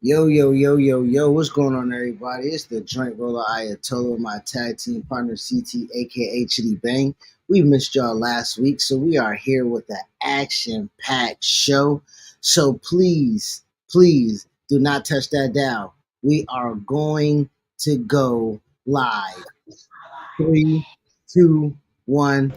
Yo, yo, yo, yo, yo, what's going on, everybody? It's the Joint Roller Ayatollah, my tag team partner, CT, aka Chitty Bang. We missed y'all last week, so we are here with the action packed show. So please do not touch that dial. We are going to go live. Three, two, one.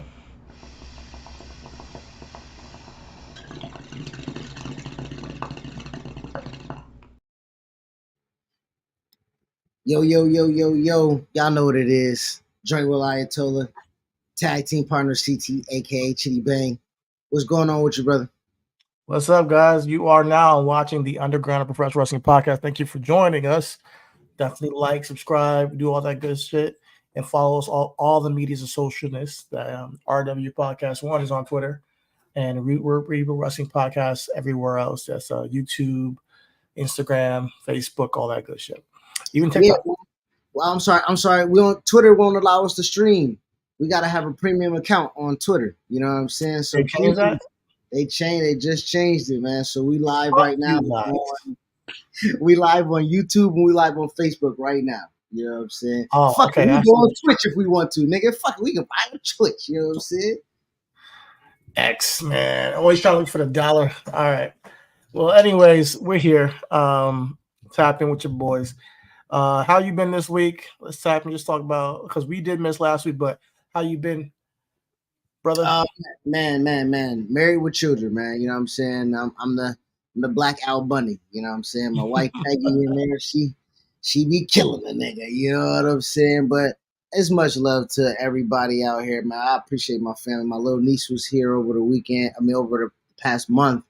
Yo, yo, yo, yo, yo. Y'all know what it is. Joint Roller Ayatollah. Tag team partner CT, aka Chitty Bang. What's going on with you, brother? What's up, guys? You are now watching the Underground of Professional Wrestling Podcast. Thank you for joining us. Definitely like, subscribe, do all that good shit, and follow us all the medias of socialness. The RW Podcast 1 is on Twitter, and we're Wrestling Podcast everywhere else. That's YouTube, Instagram, Facebook, all that good shit. Even TikTok. Yeah. Well, I'm sorry. Twitter won't allow us to stream. We gotta have a premium account on Twitter. You know what I'm saying? So They changed that? They just changed it, man. So we live right now. We live on YouTube and we live on Facebook right now. You know what I'm saying? Oh, fuck okay. it, we go on Twitch if we want to, nigga. Fuck it, we can buy a Twitch. You know what I'm saying? X, man. Always trying to look for the dollar. All right. Well, anyways, we're here. Tapping with your boys. How you been this week? Let's tap and just talk about, because we did miss last week, but how you been, brother? Man. Married with children, man. You know what I'm saying? I'm the Black Al Bunny. You know what I'm saying? My wife Peggy in there, she be killing the nigga. You know what I'm saying? But it's much love to everybody out here, man. I appreciate my family. My little niece was here over the weekend. I mean, over the past month,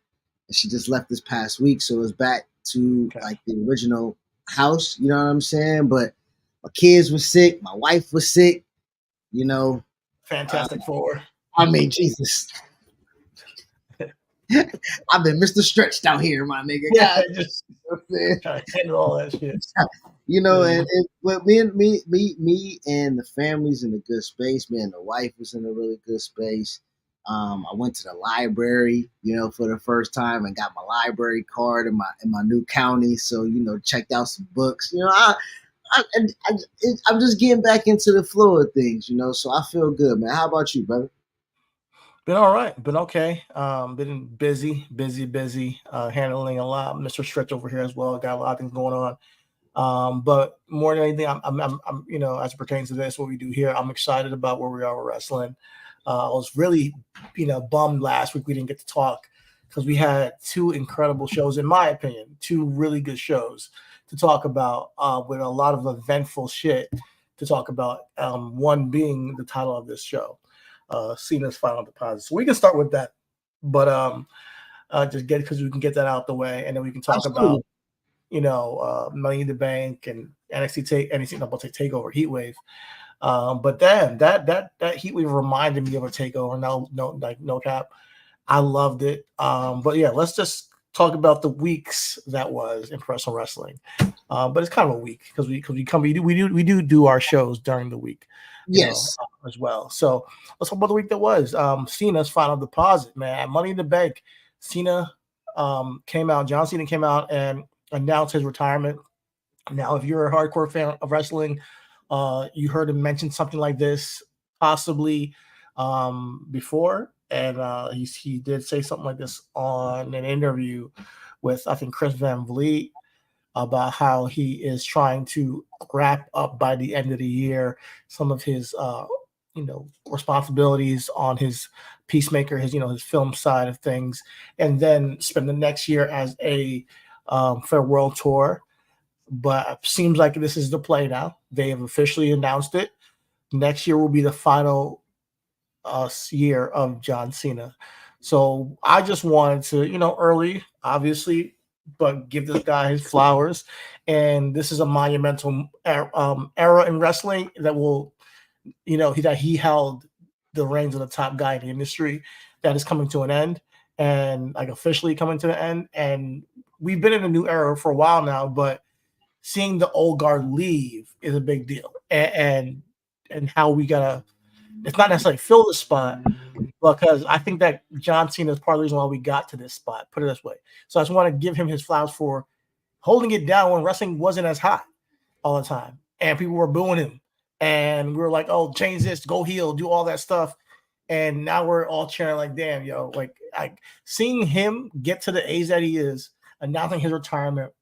and she just left this past week, so it's back to like the original house. You know what I'm saying? But my kids were sick. My wife was sick. You know, Fantastic Four. I mean, Jesus. I've been Mr. Stretched out here, my nigga. Yeah, just trying to handle all that shit. You know, but me and the family's in a good space. Me and the wife was in a really good space. I went to the library, you know, for the first time and got my library card in my new county. So, you know, checked out some books. You know, I'm just getting back into the flow of things, you know. So I feel good, man. How about you, brother? Been all right. Been okay. Been busy, handling a lot. Mr. Stretch over here as well. Got a lot of things going on. But more than anything, I'm you know, as it pertains to this, what we do here, I'm excited about where we are with wrestling. I was really, you know, bummed last week we didn't get to talk because we had two incredible shows, in my opinion, two really good shows to talk about with a lot of eventful shit to talk about. One being the title of this show, Cena's Final Deposit. So we can start with that, but just get, because we can get that out the way, and then we can talk about, you know, Money in the Bank and NXT Takeover Heatwave. But then that Heatwave reminded me of a Takeover. No cap, I loved it. But yeah, let's just talk about the weeks that was in professional wrestling. But it's kind of a week because we do our shows during the week. Yes. As well. So let's talk about the week that was. Cena's Final Deposit, man. Money in the Bank. Cena came out. John Cena came out and announced his retirement. Now, if you're a hardcore fan of wrestling, you heard him mention something like this possibly before, and he did say something like this on an interview with, I think, Chris Van Vliet, about how he is trying to wrap up by the end of the year some of his you know, responsibilities on his Peacemaker, his, you know, his film side of things, and then spend the next year as a farewell tour. But it seems like this is the play now. They have officially announced it. Next year will be the final year of John Cena. So I just wanted to, you know, early, obviously, but give this guy his flowers. And this is a monumental era in wrestling that will, you know, that he held the reins of the top guy in the industry, that is coming to an end, and like officially coming to an end. And we've been in a new era for a while now, but seeing the old guard leave is a big deal. And how we gotta, it's not necessarily fill the spot, because I think that John Cena is part of the reason why we got to this spot, put it this way. So I just want to give him his flowers for holding it down when wrestling wasn't as hot all the time, and people were booing him, and we were like, "Oh, change this, go heel, do all that stuff." And now we're all cheering like, "Damn, yo!" Like, seeing him get to the age that he is, announcing his retirement,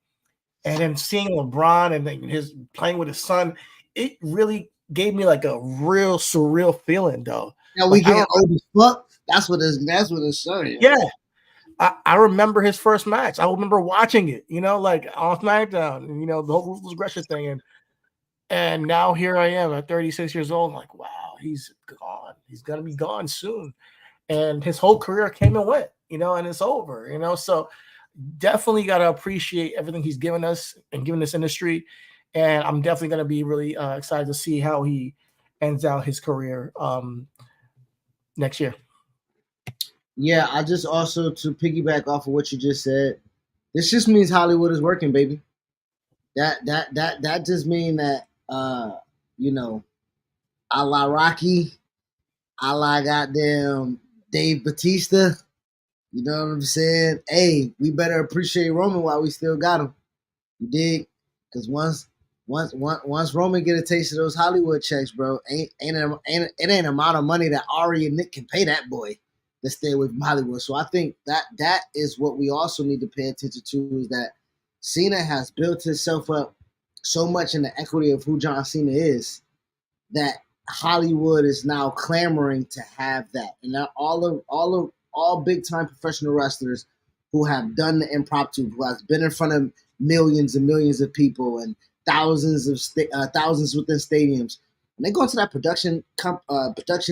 and then seeing LeBron and then his playing with his son, it really gave me like a real surreal feeling, though. Now we Like, getting old as fuck. That's what it's showing. yeah, I remember his first match. I remember watching it, like on SmackDown, and the whole Ruthless Aggression thing, and now here I am at 36 years old. I'm like, wow, he's gone. He's gonna be gone soon, and his whole career came and went, and it's over, So definitely got to appreciate everything he's given us and given this industry, and I'm definitely gonna be really excited to see how he ends out his career next year. Yeah, I just also to piggyback off of what you just said, this just means Hollywood is working, baby. That just mean that a la Rocky, a la goddamn Dave Batista. You know what I'm saying? Hey, we better appreciate Roman while we still got him. You dig? Because once Roman get a taste of those Hollywood checks, bro, it ain't an amount of money that Ari and Nick can pay that boy to stay away from Hollywood. So I think that is what we also need to pay attention to, is that Cena has built himself up so much in the equity of who John Cena is that Hollywood is now clamoring to have that. And now all big time professional wrestlers who have done the impromptu, who has been in front of millions and millions of people and thousands within stadiums. When they go into that production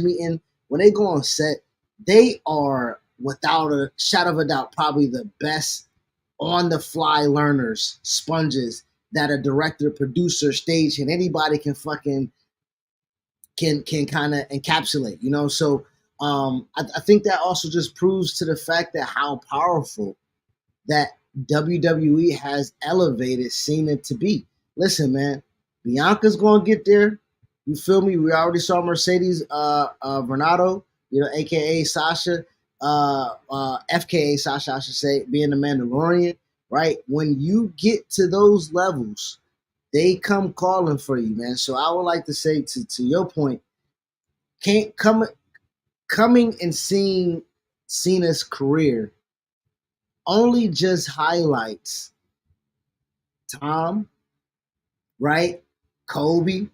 meeting, when they go on set, they are without a shadow of a doubt probably the best on the fly learners, sponges that a director, producer, stage, and anybody can fucking can kind of encapsulate. So I think that also just proves to the fact that how powerful that WWE has elevated Cena to be. Listen, man, Bianca's gonna get there. You feel me? We already saw Mercedes Varnado, aka Sasha, FKA Sasha, I should say, being the Mandalorian, right? When you get to those levels, they come calling for you, man. So I would like to say to your point, coming and seeing Cena's career only just highlights Tom, right? Kobe,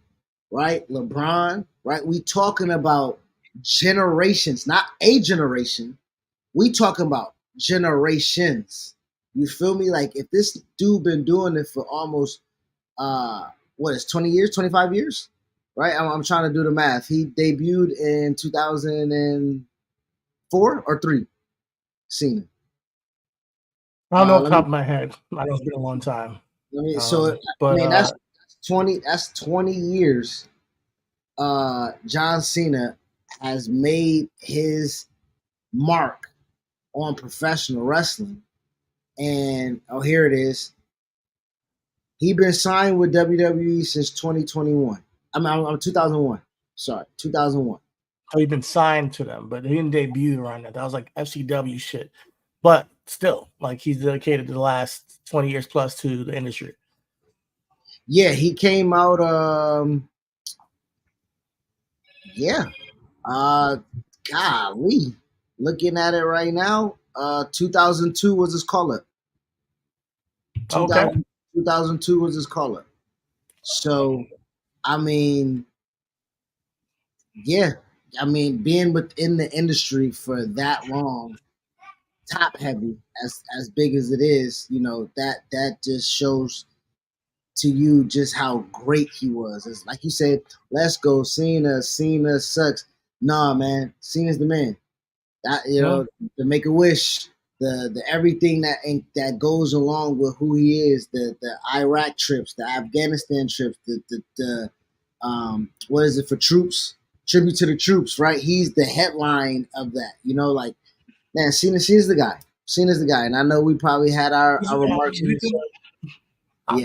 right? LeBron, right? We talking about generations, not a generation. We talking about generations. You feel me? Like if this dude been doing it for almost 20 years, 25 years, right? I'm trying to do the math. He debuted in 2004 or 3, Cena. I don't know off the top of my head. I know it's been a long time. That's 20. That's 20 years. John Cena has made his mark on professional wrestling, and here it is. He been signed with WWE since 2021. I'm 2001. Sorry, 2001. So he's been signed to them, but he didn't debut around that. That was like FCW shit. But still, like he's dedicated the last 20 years plus to the industry. Yeah, he came out. Golly, looking at it right now, 2002 was his call up. 2002 was his call up. So, I mean, yeah, being within the industry for that long, top heavy as big as it is, that just shows to you just how great he was. It's like you said, let's go Cena sucks. Nah, man, Cena's the man. That the Make a Wish, the everything that goes along with who he is, the Iraq trips, the Afghanistan trips, the what is it for troops? Tribute to the troops, right? He's the headline of that. Like, man, Cena's the guy. Cena's the guy, and I know we probably had our remarks.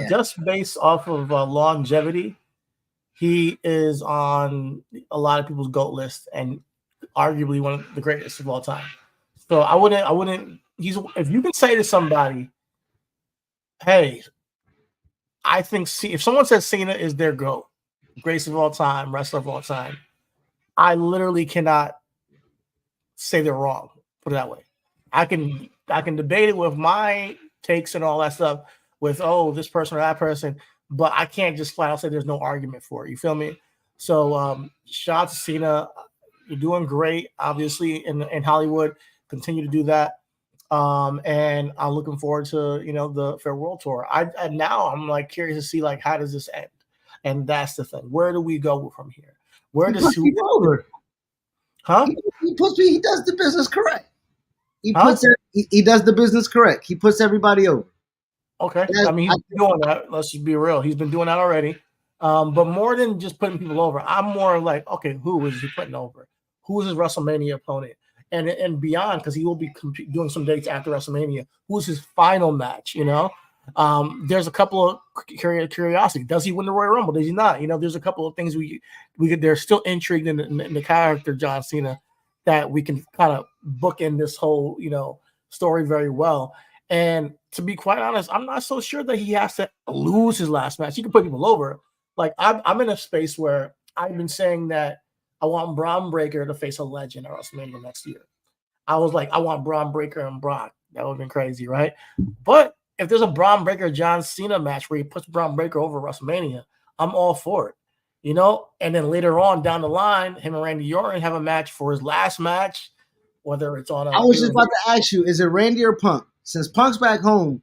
Just based off of longevity, he is on a lot of people's GOAT list and arguably one of the greatest of all time. So I wouldn't. If you can say to somebody, "Hey, I think if someone says Cena is their GOAT, greatest of all time, wrestler of all time, I literally cannot say they're wrong. Put it that way. I can debate it with my takes and all that stuff with this person or that person, but I can't just flat out say there's no argument for it. You feel me? So shout out to Cena. You're doing great, obviously, in Hollywood. Continue to do that. And I'm looking forward to the farewell tour. Now I'm like curious to see like how does this end, and that's the thing. Where do we go from here? Where does he over? Huh? He does the business correct. He does the business correct. He puts everybody over. Okay, I mean he's been doing that. Let's just be real. He's been doing that already. But more than just putting people over, I'm more like, okay, who is he putting over? Who is his WrestleMania opponent? And beyond, because he will be doing some dates after WrestleMania. Who's his final match? There's a couple of curiosity. Does he win the Royal Rumble? Does he not? There's a couple of things we they're still intrigued in the character John Cena that we can kind of book in this whole story very well. And to be quite honest, I'm not so sure that he has to lose his last match. He can put people over. Like I'm in a space where I've been saying that I want Braun Breaker to face a legend at WrestleMania next year. I was like, I want Braun Breaker and Brock. That would have been crazy, right? But if there's a Braun Breaker John Cena match where he puts Braun Breaker over WrestleMania, I'm all for it. And then later on down the line, him and Randy Orton have a match for his last match, whether it's on. I was just about to ask you: is it Randy or Punk? Since Punk's back home,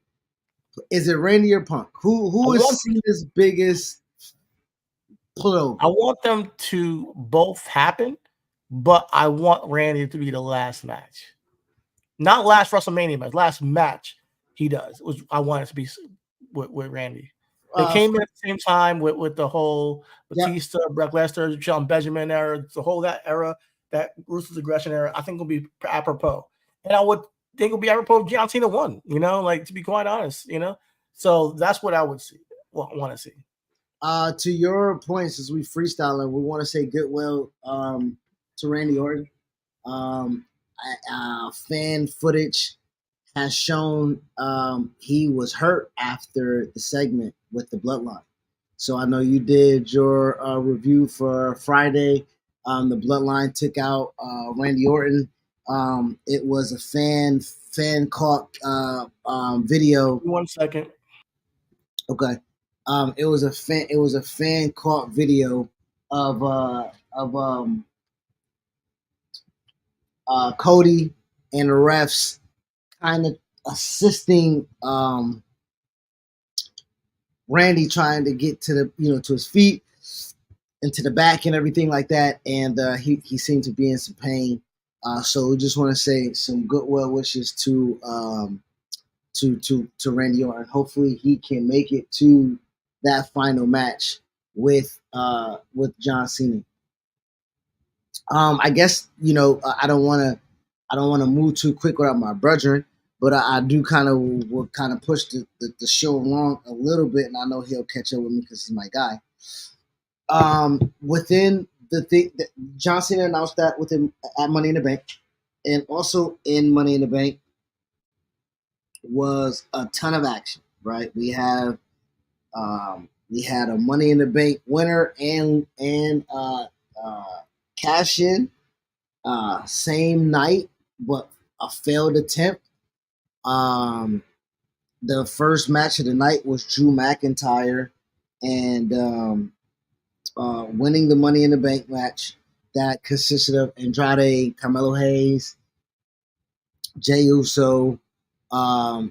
is it Randy or Punk? Who is Cena's biggest pullover? I want them to both happen, but I want Randy to be the last match, not last WrestleMania match, last match he does. I want it to be with Randy. They came in at the same time with the whole Batista, Brock Lesnar, Shelton Benjamin era, that era, that ruthless aggression era. I think will be apropos, and I would think it'll be apropos if John Cena won. Like to be quite honest, So that's what I would want to see. To your point, since we freestyling, we want to say goodwill to Randy Orton. Fan footage has shown he was hurt after the segment with the Bloodline. So I know you did your review for Friday. The Bloodline took out Randy Orton. It was a fan caught video. 1 second. Okay. It was a fan caught video of Cody and the refs kind of assisting Randy trying to get to the to his feet and to the back and everything like that, and he seemed to be in some pain. So we just want to say some goodwill wishes to Randy Orton. Hopefully he can make it to that final match with John Cena. I guess I don't want to move too quick without my brethren, but I do kind of push the show along a little bit, and I know he'll catch up with me because he's my guy. Within the thing that John Cena announced that with him at Money in the Bank, and also in Money in the Bank was a ton of action. Right, we had a Money in the Bank winner and cash in same night, but a failed attempt. The first match of the night was Drew McIntyre and winning the Money in the Bank match that consisted of Andrade, Carmelo Hayes, Jey Uso,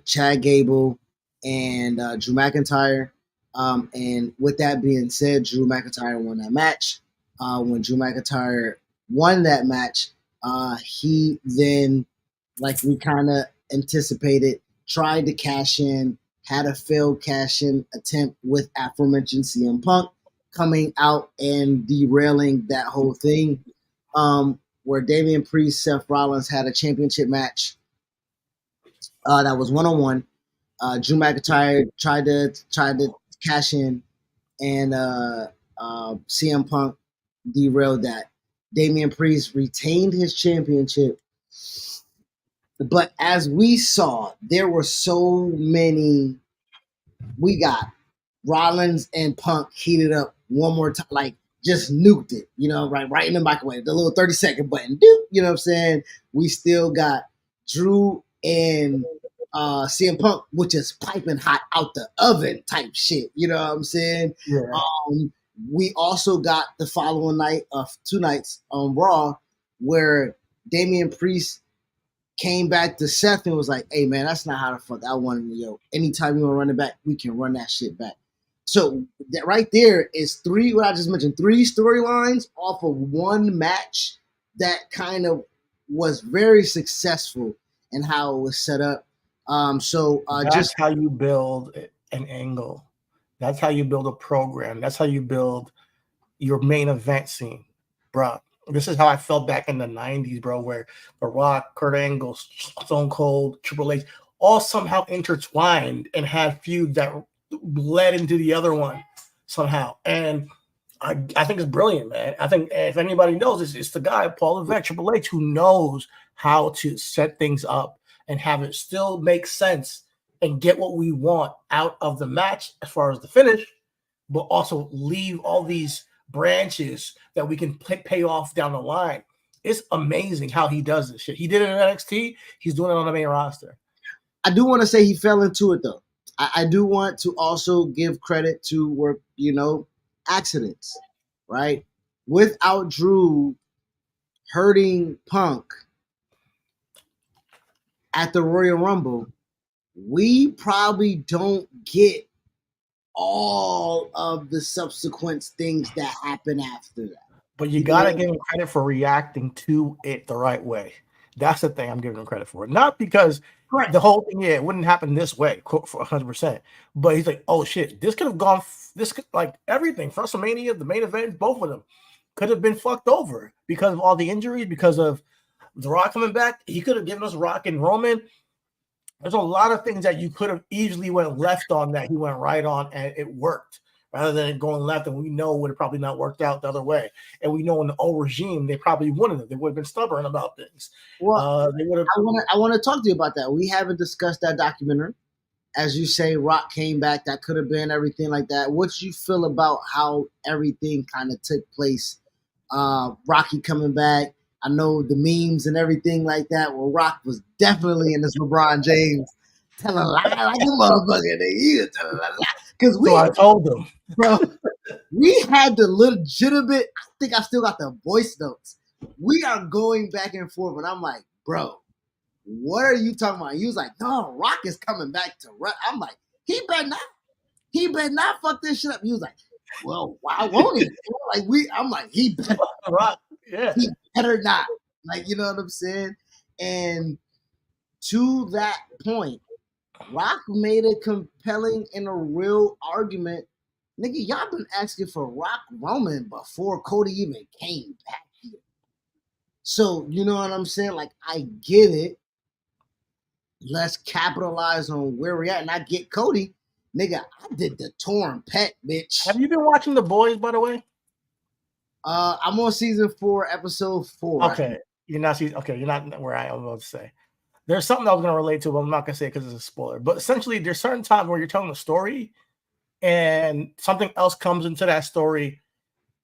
Chad Gable, and Drew McIntyre. And with that being said, Drew McIntyre won that match. When Drew McIntyre won that match, he then, like we kind of anticipated, tried to cash in, had a failed cash in attempt with aforementioned CM Punk coming out and derailing that whole thing. Where Damian Priest, Seth Rollins had a championship match that was 1-on-1. Drew McIntyre tried to cash in, and CM Punk derailed that. Damian Priest retained his championship, but as we saw, there were so many. We got Rollins and Punk heated up one more time, like just nuked it, right in the microwave, the little 30-second button, you know what I'm saying? We still got Drew and CM Punk, which is piping hot out the oven type shit, you know what I'm saying? Yeah. We also got the following night of 2 nights on Raw where Damian Priest came back to Seth and was like, hey man, that's not how the fuck I wanted to go. Anytime you want to run it back, we can run that shit back. So that right there is what I just mentioned, 3 storylines off of one match that kind of was very successful in how it was set up. That's how you build an angle. That's how you build a program. That's how you build your main event scene, bro. This is how I felt back in the 90s, bro, where The Rock, Kurt Angle, Stone Cold, Triple H, all somehow intertwined and had feuds that led into the other one somehow. And I think it's brilliant, man. I think if anybody knows, it's the guy, Paul Levesque, Triple H, who knows how to set things up and have it still make sense and get what we want out of the match as far as the finish, but also leave all these branches that we can pay off down the line. It's amazing how he does this shit. He did it in NXT. He's doing it on the main roster. I do want to say he fell into it, though. I do want to also give credit to work, accidents, right? Without Drew hurting Punk at the Royal Rumble, we probably don't get all of the subsequent things that happen after that. But you gotta give him credit for reacting to it the right way. That's the thing I'm giving him credit for. Not because the whole thing, it wouldn't happen this way for 100%. But he's like, oh shit, this could have gone. This could, like everything, WrestleMania, the main event, both of them could have been fucked over because of all the injuries, because of The Rock coming back. He could have given us Rock and Roman. There's a lot of things that you could have easily went left on that he went right on, and it worked. Rather than going left, and we know would have probably not worked out the other way. And we know in the old regime, they probably wouldn't have. They would have been stubborn about things. Well, they would have. I want to talk to you about that. We haven't discussed that documentary. As you say, Rock came back. That could have been everything like that. What you feel about how everything kind of took place? Rocky coming back. I know the memes and everything like that. Where Rock was definitely in this LeBron James telling a lie like a motherfucker. He was telling a lie. Because I told them, bro, we had the legitimate. I think I still got the voice notes. We are going back and forth, and I'm like, bro, what are you talking about? He was like, no, Rock is coming back to run. I'm like, he better not fuck this shit up. He was like, well, why won't he? I'm like, he better Rock, yeah, he better not. Like, you know what I'm saying? And to that point, Rock made a compelling and a real argument. Nigga, y'all been asking for Rock Roman before Cody even came back here. So, you know what I'm saying? Like, I get it. Let's capitalize on where we're at. And I get Cody. Nigga, I did the torn pet, bitch. Have you been watching The Boys, by the way? I'm on season 4, episode 4. Okay. You're not where I am about to say. There's something I was going to relate to, but I'm not going to say it because it's a spoiler. But essentially, there's certain times where you're telling a story and something else comes into that story,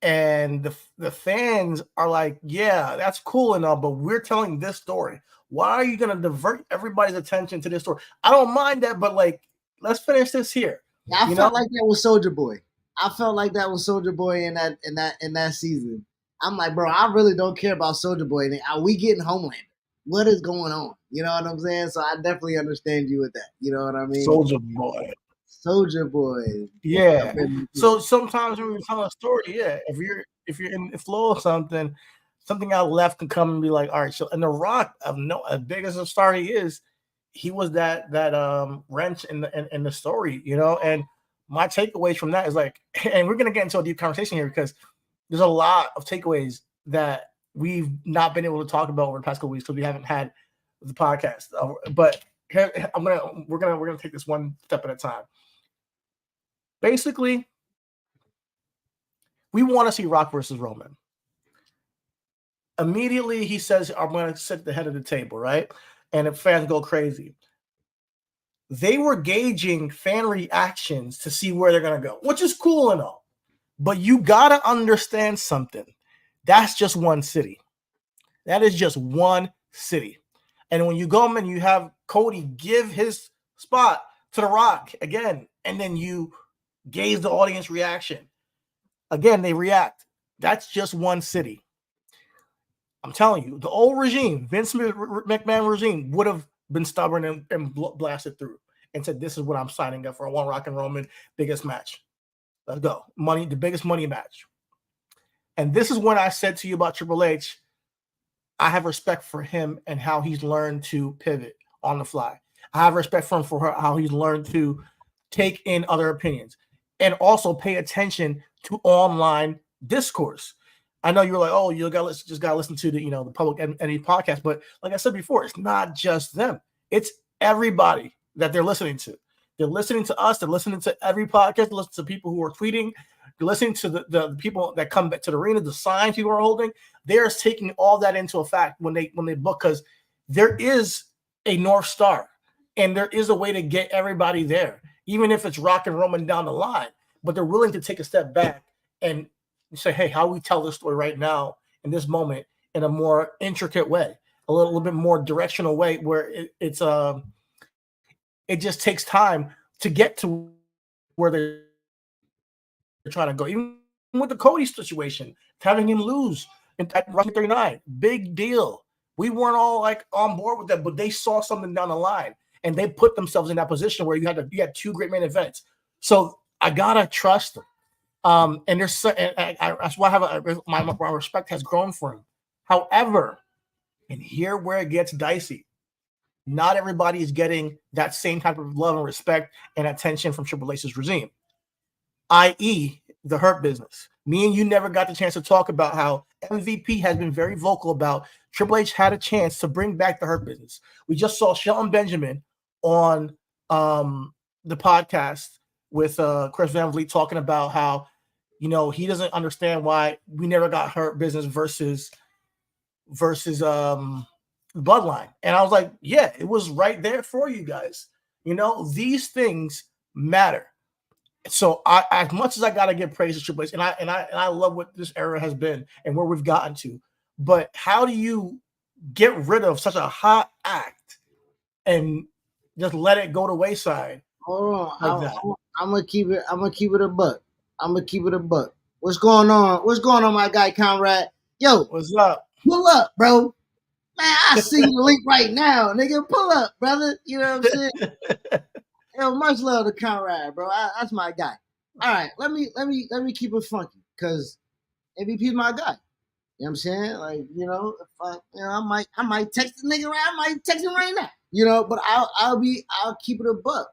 and the fans are like, yeah, that's cool and all, but we're telling this story. Why are you going to divert everybody's attention to this story? I don't mind that, but like, let's finish this here. Yeah, I felt like that was Soulja Boy. I felt like that was Soulja Boy in that season. I'm like, bro, I really don't care about Soulja Boy. Are we getting Homelander? What is going on? You know what I'm saying? So I definitely understand you with that. You know what I mean? Soulja Boy. Soulja Boy. Yeah. So sometimes when we tell a story, yeah, if you're in the flow of something out left can come and be like, all right. So, and The Rock, as big as a star he is, he was that wrench in the story, you know. And my takeaways from that is like, and we're gonna get into a deep conversation here because there's a lot of takeaways that we've not been able to talk about over the past couple weeks because we haven't had the podcast. But here, we're gonna take this one step at a time. Basically, we want to see Rock versus Roman. Immediately, he says, I'm going to sit at the head of the table, right? And the fans go crazy. they were gauging fan reactions to see where they're going to go, which is cool and all. But you got to understand something. That's just one city. That is just one city. And when you go and you have Cody give his spot to The Rock again, and then you gauge the audience reaction, again, they react. That's just one city. I'm telling you, the old regime, Vince McMahon regime, would have been stubborn and blasted through and said, this is what I'm signing up for. I want Rock and Roman, biggest match. Let's go. Money, the biggest money match. And this is when I said to you about Triple H, I have respect for him and how he's learned to pivot on the fly. I have respect for him for how he's learned to take in other opinions and also pay attention to online discourse. I know you're like, oh, you just gotta listen to the Public Enemy podcast, but like I said before, it's not just them; it's everybody that they're listening to. They're listening to us. They're listening to every podcast. They listen to people who are tweeting. They're listening to the people that come back to the arena, the signs people are holding. They're taking all that into effect when they book, because there is a North Star and there is a way to get everybody there, even if it's Rock and Roman down the line. But they're willing to take a step back and say, hey, how do we tell this story right now in this moment in a more intricate way, a little bit more directional way, where it just takes time to get to where they're trying to go. Even with the Cody situation, having him lose at WrestleMania 39, big deal. We weren't all like on board with that, but they saw something down the line and they put themselves in that position where you had two great main events. So I gotta trust them. And that's why I have my respect has grown for him. However, and here where it gets dicey, not everybody is getting that same type of love and respect and attention from Triple H's regime, i.e., the Hurt Business. Me and you never got the chance to talk about how MVP has been very vocal about Triple H had a chance to bring back the Hurt Business. We just saw Shelton Benjamin on the podcast with Chris Van Vliet talking about how he doesn't understand why we never got Hurt Business versus Bloodline. And I was like, yeah, it was right there for you guys. These things matter. So I, as much as I gotta give praise to Triple H, and I love what this era has been and where we've gotten to, but how do you get rid of such a hot act and just let it go to wayside? Hold on, I'm gonna keep it a buck. What's going on, my guy Conrad? Yo, what's up? Pull up, bro. Man, I see the link right now, nigga. Pull up, brother. You know what I'm saying? Yo, much love to Conrad, bro. That's my guy. All right, let me keep it funky, because MVP's my guy. You know what I'm saying? Like, if I might text the nigga right. I might text him right now. But I'll keep it a buck.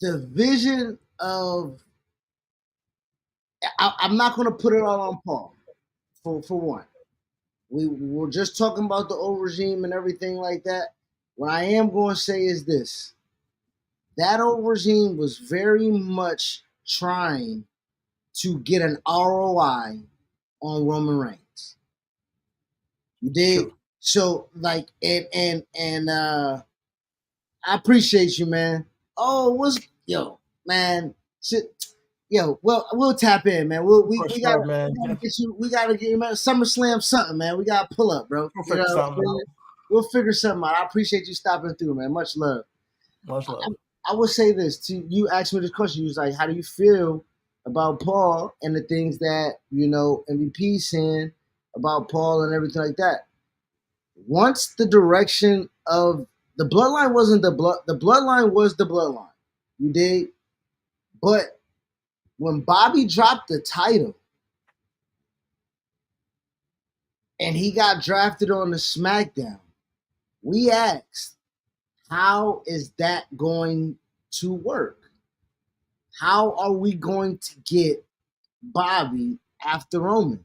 The vision of I'm not gonna put it all on Paul for one. We were just talking about the old regime and everything like that. What I am going to say is this. That old regime was very much trying to get an ROI on Roman Reigns. You did. Sure. So and I appreciate you, man. Oh, man. Shit. Yo, well, we'll tap in, man. We gotta get you. We gotta get you, man. SummerSlam something, man. We gotta pull up, bro. We'll figure something out. I appreciate you stopping through, man. Much love. Much love. I would say this to you. Asked me this question. You was like, "How do you feel about Paul and the things that MVP saying about Paul and everything like that?" Once the direction of the bloodline wasn't the bloodline was the bloodline. You dig? But when Bobby dropped the title and he got drafted on the SmackDown, we asked, how is that going to work? How are we going to get Bobby after Roman?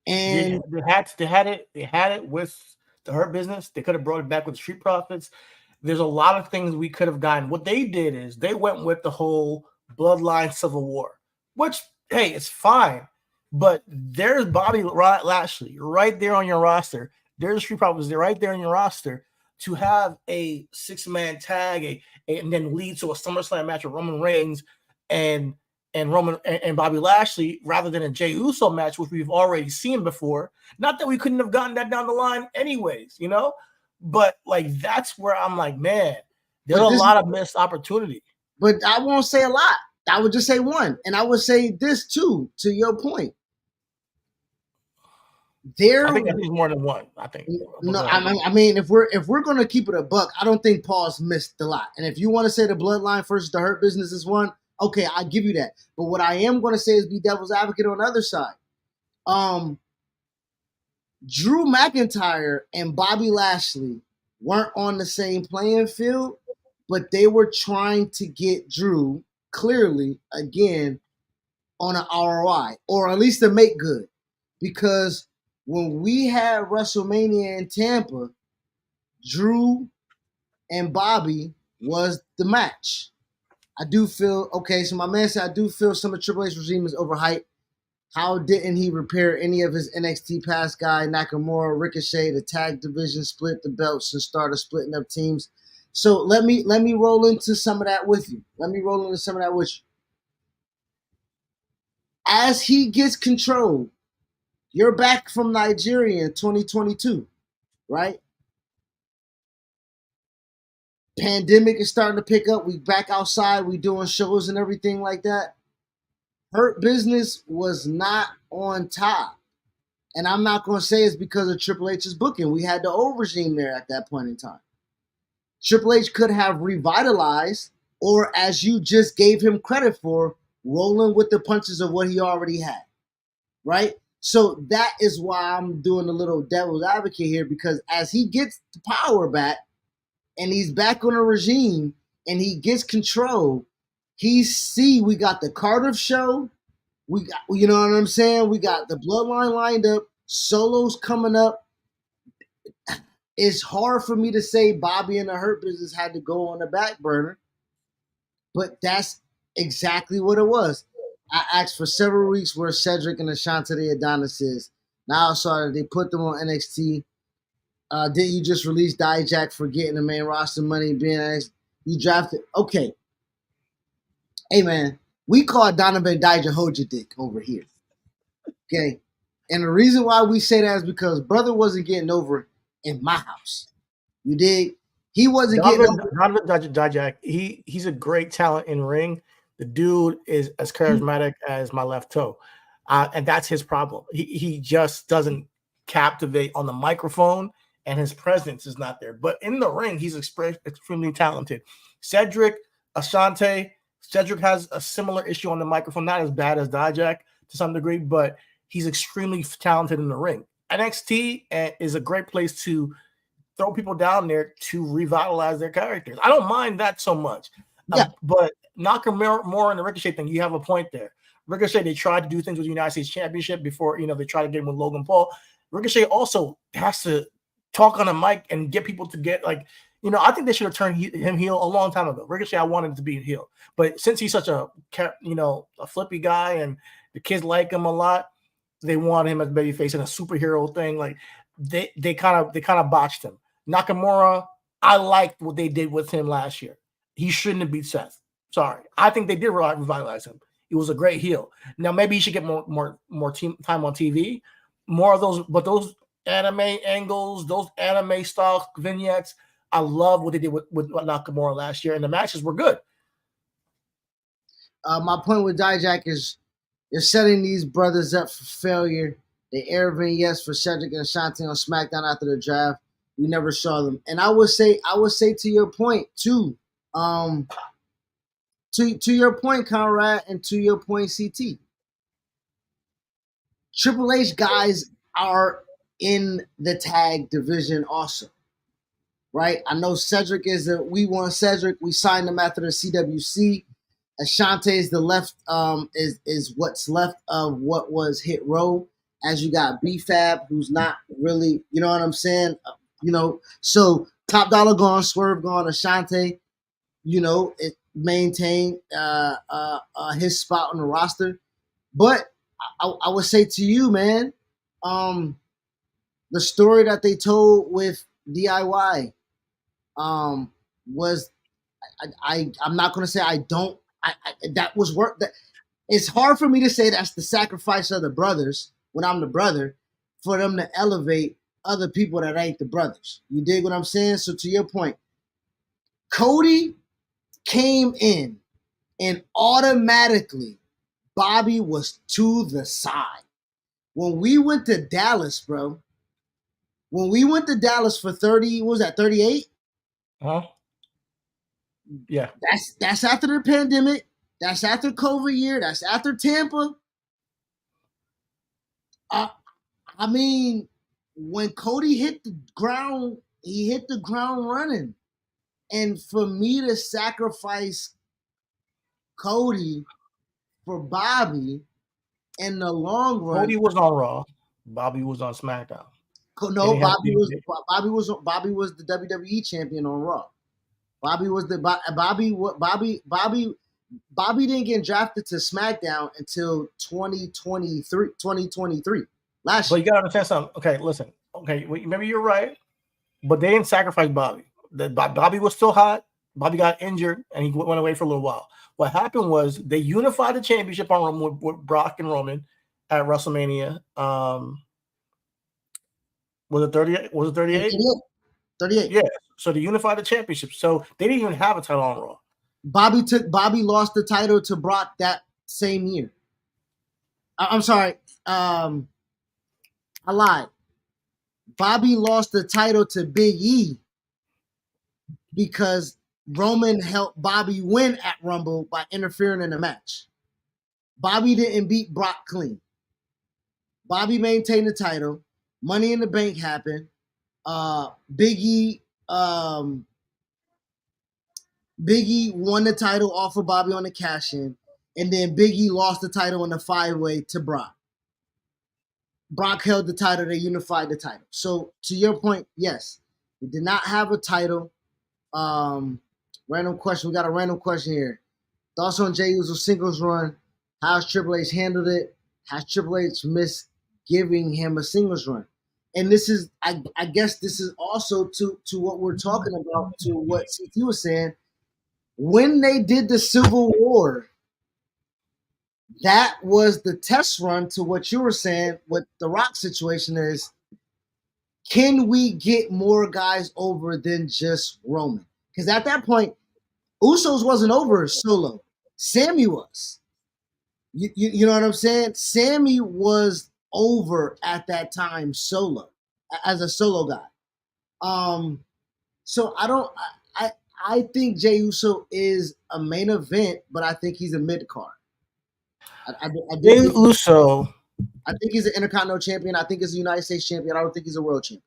And they had it with the Hurt Business. They could have brought it back with the Street Profits. There's a lot of things we could have gotten. What they did is they went with the whole Bloodline Civil War, which, hey, it's fine. But there's Bobby Lashley right there on your roster. There's Street Profits. They're right there on your roster. to have a 6-man tag, and then lead to a SummerSlam match with Roman Reigns and Roman and Bobby Lashley, rather than a Jey Uso match, which we've already seen before. Not that we couldn't have gotten that down the line anyways, but like that's where I'm like, man, there's a lot of missed opportunity. But I won't say a lot. I would just say one, and I would say this too. To your point, I think there's more than one. I think. No, I mean, if we're gonna keep it a buck, I don't think Paul's missed a lot. And if you want to say the Bloodline versus the Hurt Business is one, okay, I give you that. But what I am gonna say is be devil's advocate on the other side. Drew McIntyre and Bobby Lashley weren't on the same playing field, but they were trying to get Drew clearly again on an ROI, or at least to make good, because when we had WrestleMania in Tampa, Drew and Bobby was the match. I do feel, okay, so my man said, I do feel some of Triple H's regime is overhyped. How didn't he repair any of his NXT past guy, Nakamura, Ricochet, the tag division, split the belts, and started splitting up teams? So let me roll into some of that with you. As he gets control, you're back from Nigeria in 2022, right? Pandemic is starting to pick up. We back outside. We doing shows and everything like that. Hurt Business was not on top. And I'm not going to say it's because of Triple H's booking. We had the old regime there at that point in time. Triple H could have revitalized, or as you just gave him credit for, rolling with the punches of what he already had, right? So that is why I'm doing a little devil's advocate here, because as he gets the power back and he's back on a regime and he gets control, we got the Cardiff show. We got, you know what I'm saying? We got the Bloodline lined up, solos coming up. It's hard for me to say Bobby and the Hurt Business had to go on the back burner, but that's exactly what it was. I asked for several weeks where Cedric and Ashante the Adonis is. Now I saw that they put them on NXT. Didn't you just release Dijak for getting the main roster money? You drafted. Okay. Hey, man, we call Donovan Dijak Hoja Dick over here. Okay. And the reason why we say that is because brother wasn't getting over in my house. You dig? He wasn't getting over. Donovan Dijak, he's a great talent in ring. The dude is as charismatic as my left toe. And that's his problem. He just doesn't captivate on the microphone, and his presence is not there. But in the ring, he's extremely talented. Cedric, Ashante, Cedric has a similar issue on the microphone, not as bad as Dijak to some degree, but he's extremely talented in the ring. NXT is a great place to throw people down there to revitalize their characters. I don't mind that so much. Yeah. But Nakamura and the Ricochet thing, you have a point there. Ricochet, they tried to do things with the United States Championship before, they tried to get him with Logan Paul. Ricochet also has to talk on a mic and get people to get, I think they should have turned him heel a long time ago. Ricochet, I wanted to be a heel. But since he's such a flippy guy and the kids like him a lot, they want him as babyface in a superhero thing. Like they kind of botched him. Nakamura, I liked what they did with him last year. He shouldn't have beat Seth. Sorry. I think they did revitalize him. He was a great heel. Now maybe he should get more time on TV. More of those, but those anime angles, those anime style vignettes, I love what they did with Nakamura last year, and the matches were good. My point with Dijak is you're setting these brothers up for failure. They air vignettes for Cedric and Ashante on SmackDown after the draft. We never saw them. And I would say to your point too, to your point, Conrad, and to your point, CT. Triple H guys are in the tag division also, right? I know Cedric we want Cedric. We signed him after the CWC. Ashante is the left, is what's left of what was Hit Row. As you got B-Fab, who's not really, you know what I'm saying? So Top Dollar gone, Swerve gone, Ashante, it maintained his spot on the roster. But I would say to you, man, the story that they told with DIY, was I'm not gonna say I don't. That was work. That it's hard for me to say that's the sacrifice of the brothers when I'm the brother, for them to elevate other people that ain't the brothers. You dig what I'm saying? So to your point, Cody came in and automatically Bobby was to the side. When we went to Dallas, bro, when we went to Dallas for 30, what was that, 38? Huh? Yeah. That's after the pandemic. That's after COVID year. That's after Tampa. I mean, when Cody hit the ground, he hit the ground running. And for me to sacrifice Cody for Bobby in the long run. Cody was on Raw. Bobby was on SmackDown. No, Bobby was the WWE champion on Raw. Bobby didn't get drafted to SmackDown until 2023 last But year. you gotta understand something. Okay, listen. Okay, maybe you're right, but they didn't sacrifice Bobby. Bobby was still hot. Bobby got injured and he went away for a little while. What happened was they unified the championship on with Brock and Roman at WrestleMania. Was it 38? Was it 38? 38. Yeah. So they unified the championship. So they didn't even have a title on Raw. Bobby lost the title to Brock that same year. I'm sorry. I lied. Bobby lost the title to Big E because Roman helped Bobby win at Rumble by interfering in the match. Bobby didn't beat Brock clean. Bobby maintained the title. Money in the Bank happened. Big E won the title off of Bobby on the cash-in, and then Big E lost the title in the 5-way to Brock. Brock held the title. They unified the title. So to your point, yes, we did not have a title. Random question. We got a random question here. Thoughts on Jey Uso's singles run? How's Triple H handled it? Has Triple H missed giving him a singles run? And this is, I guess, this is also to what we're talking about, to what CT was saying. When they did the Civil War, that was the test run to what you were saying. What the Rock situation is, can we get more guys over than just Roman? Because at that point, Usos wasn't over solo. Sammy was. You know what I'm saying? Sammy was over at that time solo, as a solo guy. So I think Jey Uso is a main event, but I think he's a mid card. Jey Uso. I think he's an Intercontinental champion. I think he's a United States champion. I don't think he's a world champion.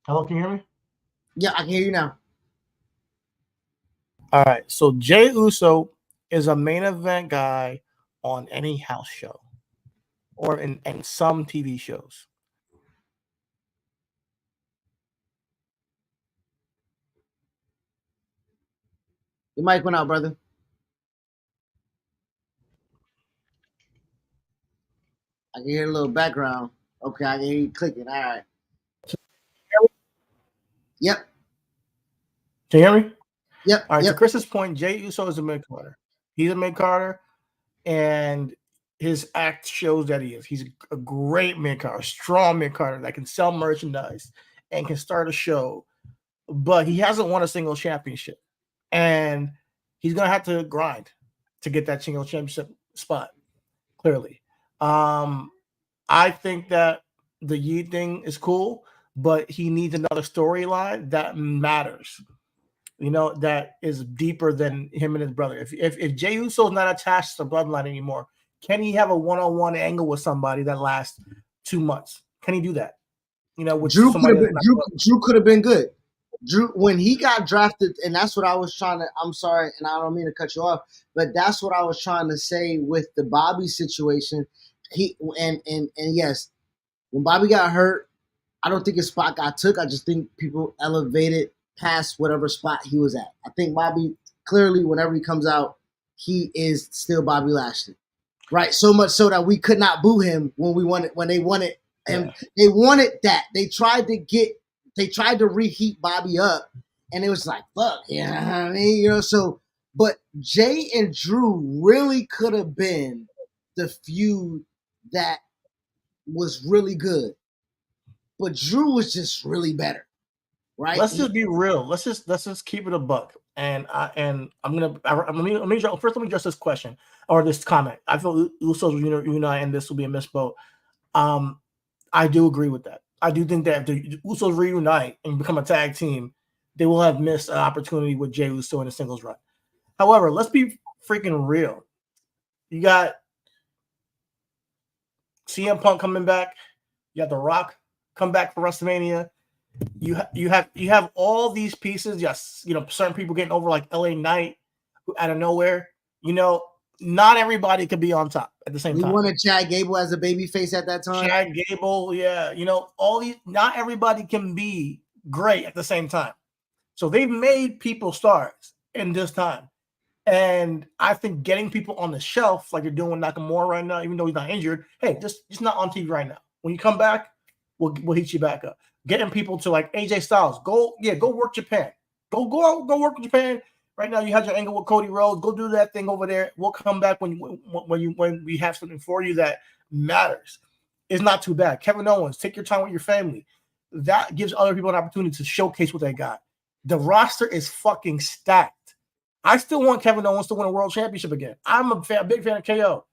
Hello, can you hear me? Yeah, I can hear you now. All right. So Jey Uso is a main event guy on any house show or in some TV shows. Your mic went out, brother. I can hear a little background. Okay, I can hear you clicking. All right. Yep. Can you hear me? Yep. All right. Yep. To Chris's point, Jey Uso is a mid carder. He's a mid carder, and his act shows that he is. He's a great mid carder, strong mid carder that can sell merchandise and can start a show. But he hasn't won a single championship, and he's gonna have to grind to get that single championship spot. Clearly, I think that the Yi thing is cool, but he needs another storyline that matters. You know, that is deeper than him and his brother. If Jey Uso is not attached to the bloodline anymore, can he have a one-on-one angle with somebody that lasts 2 months? Can he do that? You know, with Drew Drew could have been good. Drew, when he got drafted, and that's what I was trying to. I'm sorry, and I don't mean to cut you off, but that's what I was trying to say with the Bobby situation. He and yes, when Bobby got hurt, I don't think his spot got took. I just think people elevated past whatever spot he was at. I think Bobby, clearly, whenever he comes out, he is still Bobby Lashley. right? So much so that we could not boo him when they wanted, and they wanted that. They tried to reheat Bobby up, and it was like, fuck, you know what I mean? So, but Jay and Drew really could have been the feud that was really good, but Drew was just really better, right? Let's just be real. Let's just keep it a buck. And I'm gonna let me address this question or this comment. I feel Usos unite, and this will be a misquote. I do agree with that. I do think that if the Usos reunite and become a tag team, they will have missed an opportunity with Jey Uso in a singles run. However, let's be freaking real. You got CM Punk coming back. You got The Rock come back for WrestleMania. You have all these pieces. Yes, certain people getting over like LA Knight out of nowhere. Not everybody could be on top at the same time. You wanted Chad Gable as a babyface at that time. Chad Gable, yeah. All these. Not everybody can be great at the same time. So they've made people stars in this time, and I think getting people on the shelf like you're doing with Nakamura right now, even though he's not injured. Hey, just not on TV right now. When you come back, we'll heat you back up. Getting people to like AJ Styles, go work Japan. Go work Japan. Right now, you have your angle with Cody Rhodes. Go do that thing over there. We'll come back when we have something for you that matters. It's not too bad. Kevin Owens, take your time with your family. That gives other people an opportunity to showcase what they got. The roster is fucking stacked. I still want Kevin Owens to win a world championship again. I'm a big fan of KO.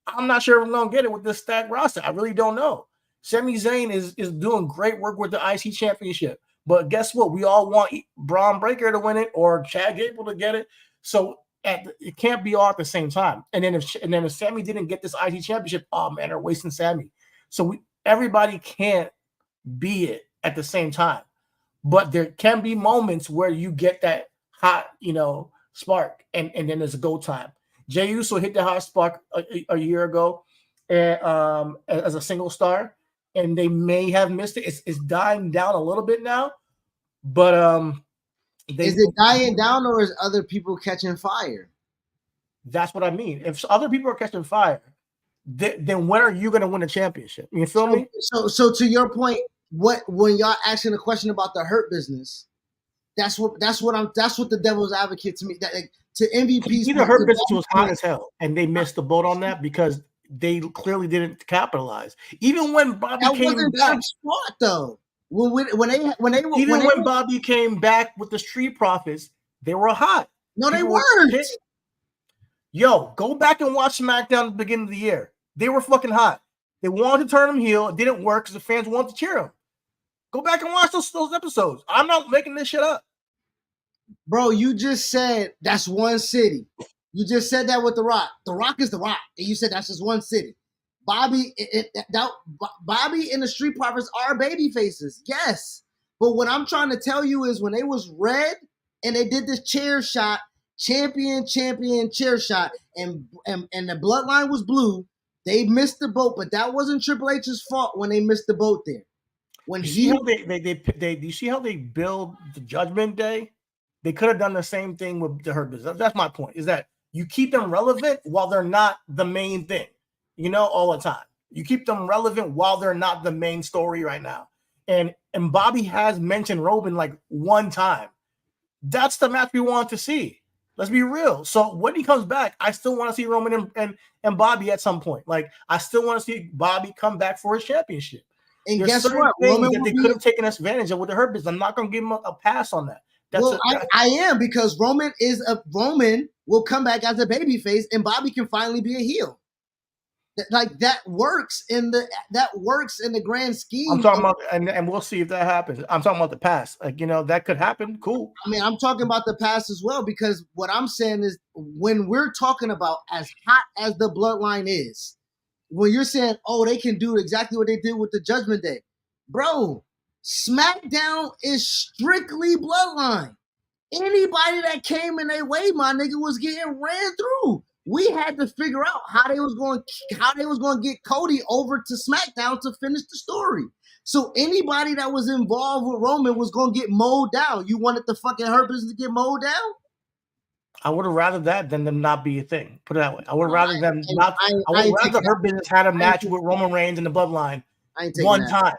I'm not sure if I'm going to get it with this stacked roster. I really don't know. Sami Zayn is doing great work with the IC championship. But guess what? We all want Braun Breaker to win it or Chad Gable to get it. So it can't be all at the same time. And then if Sami didn't get this IC championship, oh man, they're wasting Sami. So everybody can't be it at the same time. But there can be moments where you get that hot, spark, and then there's a go time. Jey Uso hit the hot spark a year ago as a single star. And they may have missed it. It's dying down a little bit now, but is it dying down or is other people catching fire? That's what I mean. If other people are catching fire, then when are you going to win a championship? You feel me? So to your point, when y'all asking a question about the Hurt Business, that's what the devil's advocate to me. That to MVP's the Hurt Business was hot as hell, and they missed the boat on that because they clearly didn't capitalize. Even when Bobby came back, spot though. When Bobby came back with the Street Profits, they were hot. No, they weren't. Yo, go back and watch SmackDown at the beginning of the year. They were fucking hot. They wanted to turn him heel. It didn't work because the fans wanted to cheer him. Go back and watch those episodes. I'm not making this shit up. Bro, you just said that's one city. You just said that with The Rock. The Rock is The Rock. And you said that's just one city. Bobby and the Street Profits are baby faces. Yes. But what I'm trying to tell you is when they was red and they did this chair shot, champion chair shot, and the bloodline was blue, they missed the boat. But that wasn't Triple H's fault when they missed the boat there. When you see how they build the Judgment Day? They could have done the same thing with the Hurt Business. That's my point, is that you keep them relevant while they're not the main thing, all the time. You keep them relevant while they're not the main story right now. And Bobby has mentioned Roman like one time. That's the match we want to see. Let's be real. So when he comes back, I still want to see Roman and Bobby at some point. Like, I still want to see Bobby come back for his championship. And guess what? Roman that they could have taken advantage of with the Hurt Business. I'm not going to give him a pass on that. I am, because Roman will come back as a babyface, and Bobby can finally be a heel. That works in the grand scheme. I'm talking about, and we'll see if that happens. I'm talking about the past. That could happen. Cool. I mean, I'm talking about the past as well, because what I'm saying is when we're talking about as hot as the bloodline is, when you're saying, oh, they can do exactly what they did with the Judgment Day, bro. SmackDown is strictly bloodline. Anybody that came in their way, my nigga, was getting ran through. We had to figure out how they was going to get Cody over to SmackDown to finish the story. So anybody that was involved with Roman was going to get mowed down. You wanted the fucking Hurt Business to get mowed down? I would have rather that than them not be a thing. Put it that way. I would No, rather them not. I would rather Hurt Business had a match with Roman Reigns in the Bloodline one time,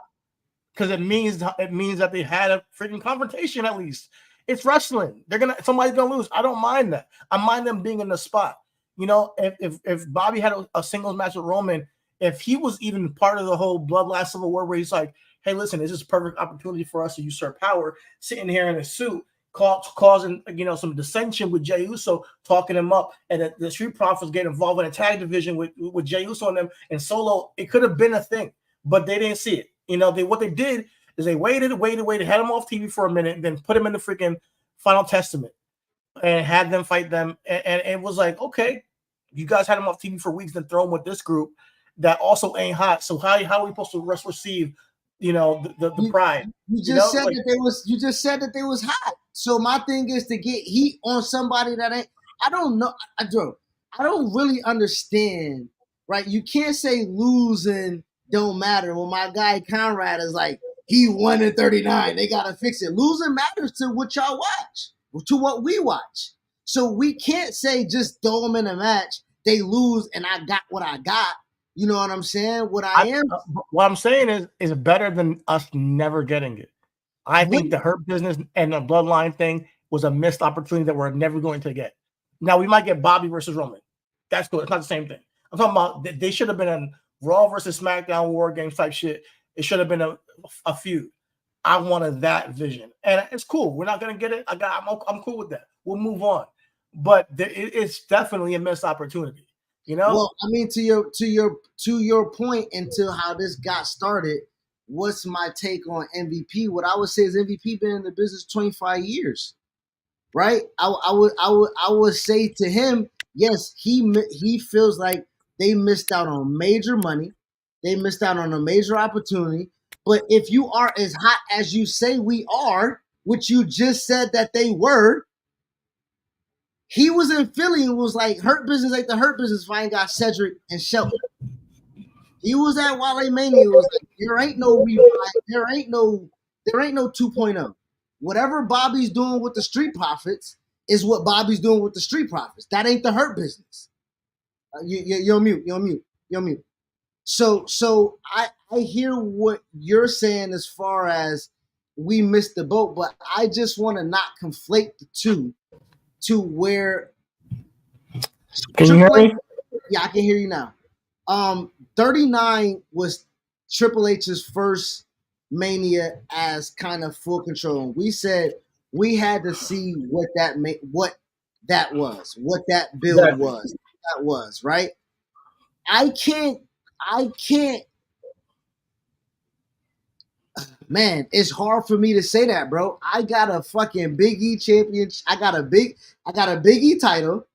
because it means that they had a freaking confrontation at least. It's wrestling. Somebody's gonna lose. I don't mind that. I mind them being in the spot. You know, if Bobby had a singles match with Roman, if he was even part of the whole Bloodline Civil War, where he's like, "Hey, listen, this is a perfect opportunity for us to usurp power," sitting here in a suit, causing some dissension with Jey Uso, talking him up, and the Street Profits get involved in a tag division with Jey Uso and them and Solo. It could have been a thing, but they didn't see it. What they did is they waited, had him off TV for a minute, and then put him in the freaking Final Testament and had them fight them. And it was like, okay, you guys had him off TV for weeks, then throw him with this group that also ain't hot. So how are we supposed to receive, the pride? You just said that they was hot. So my thing is to get heat on somebody that ain't. I don't know. I don't really understand. Right? You can't say losing don't matter when my guy Conrad is like, he won in 39. They gotta fix it. Losing matters to what y'all watch, to what we watch. So we can't say just throw them in a match. They lose and I got what I got. You know what I'm saying? What I'm saying is better than us never getting it. I think the Hurt Business and the Bloodline thing was a missed opportunity that we're never going to get. Now we might get Bobby versus Roman. That's cool. It's not the same thing. I'm talking about they should have been a Raw versus SmackDown War Games type shit. It should have been a feud. I wanted that vision, and it's cool. We're not gonna get it. I'm cool with that. We'll move on. But it's definitely a missed opportunity. Well, I mean, to your point and to how this got started, what's my take on MVP? What I would say is MVP been in the business 25 years, right? I would say to him, yes, he feels like they missed out on major money, they missed out on a major opportunity. But if you are as hot as you say we are, which you just said that they were. He was in Philly and was like, Hurt Business ain't the Hurt Business if I ain't got Cedric and Shelton. He was at Wale Mania. It was like, there ain't no revive. There ain't no 2.0. Whatever Bobby's doing with the Street Profits is what Bobby's doing with the Street Profits. That ain't the Hurt Business. You're on mute. So I hear what you're saying as far as we missed the boat, but I just want to not conflate the two. To where can you hear me? Yeah, I can hear you now. 39 was Triple H's first Mania as kind of full control. We said we had to see what that was, what that build was. That was right. I can't. Man, it's hard for me to say that, bro. I got a fucking Big E championship. I got a Big E title.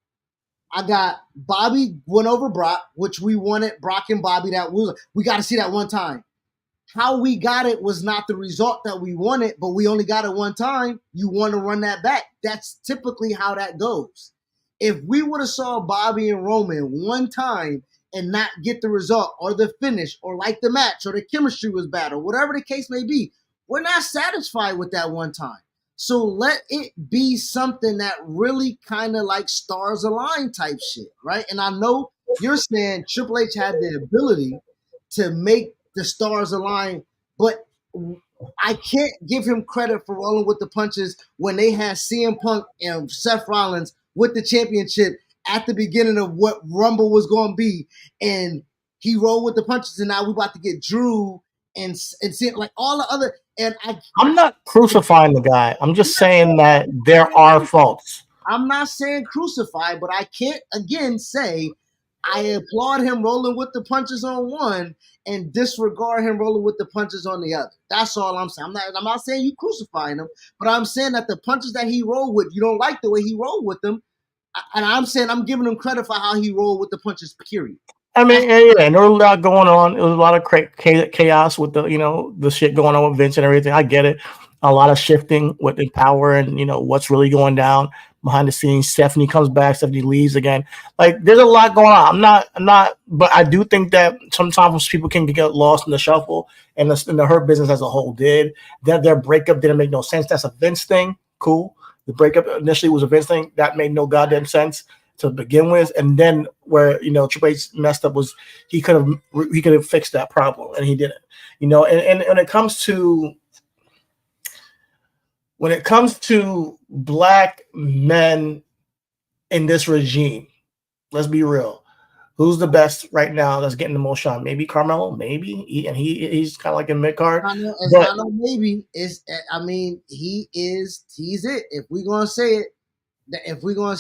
I got Bobby went over Brock, which we wanted Brock and Bobby. We got to see that one time. How we got it was not the result that we wanted, but we only got it one time. You want to run that back. That's typically how that goes. If we would have saw Bobby and Roman one time and not get the result or the finish or like the match or the chemistry was bad or whatever the case may be, we're not satisfied with that one time. So let it be something that really kind of like stars align type shit, right? And I know you're saying Triple H had the ability to make the stars align, but I can't give him credit for rolling with the punches when they had CM Punk and Seth Rollins with the championship at the beginning of what Rumble was going to be, and he rolled with the punches, and now we're about to get Drew and see like all the other. And I'm not crucifying the guy. I'm just saying that there are faults. I'm not saying crucify, but I can't again say I applaud him rolling with the punches on one and disregard him rolling with the punches on the other. That's all I'm saying. I'm not saying you crucifying him, but I'm saying that the punches that he rolled with, you don't like the way he rolled with them. And I'm saying I'm giving him credit for how he rolled with the punches, period. I mean, yeah, and there was a lot going on. It was a lot of chaos with the shit going on with Vince and everything. I get it. A lot of shifting with the power and, what's really going down behind the scenes. Stephanie comes back. Stephanie leaves again. Like, there's a lot going on. I'm not, but I do think that sometimes people can get lost in the shuffle, and the Hurt Business as a whole did. Their breakup didn't make no sense. That's a Vince thing. Cool. The breakup initially was a Vince thing that made no goddamn sense to begin with, and then where Triple H messed up was he could have fixed that problem, and he didn't. And when it comes to black men in this regime, let's be real. Who's the best right now that's getting the most shine? Maybe Carmelo, maybe, he's kind of like in mid card. It's not no maybe. He's it. If we're gonna say it, if we're gonna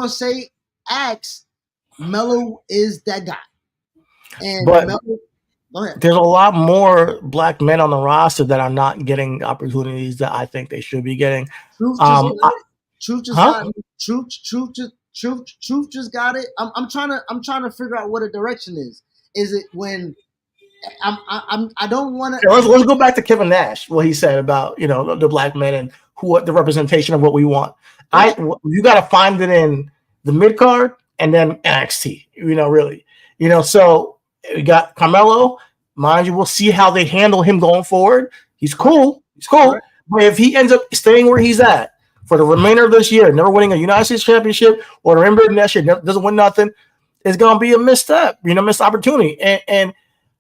say Axe, Melo is that guy. And Melo, go ahead. There's a lot more black men on the roster that are not getting opportunities that I think they should be getting. Truth just got it. I'm trying to figure out what a direction is. Is it when I don't want to. Let's go back to Kevin Nash. What he said about the black men and what the representation of what we want. You got to find it in the mid card and then NXT. Really. So we got Carmelo. Mind you, we'll see how they handle him going forward. He's cool. Right. But if he ends up staying where he's at for the remainder of this year, never winning a United States championship or the remainder of next year, doesn't win nothing, it's gonna be a misstep, missed opportunity. And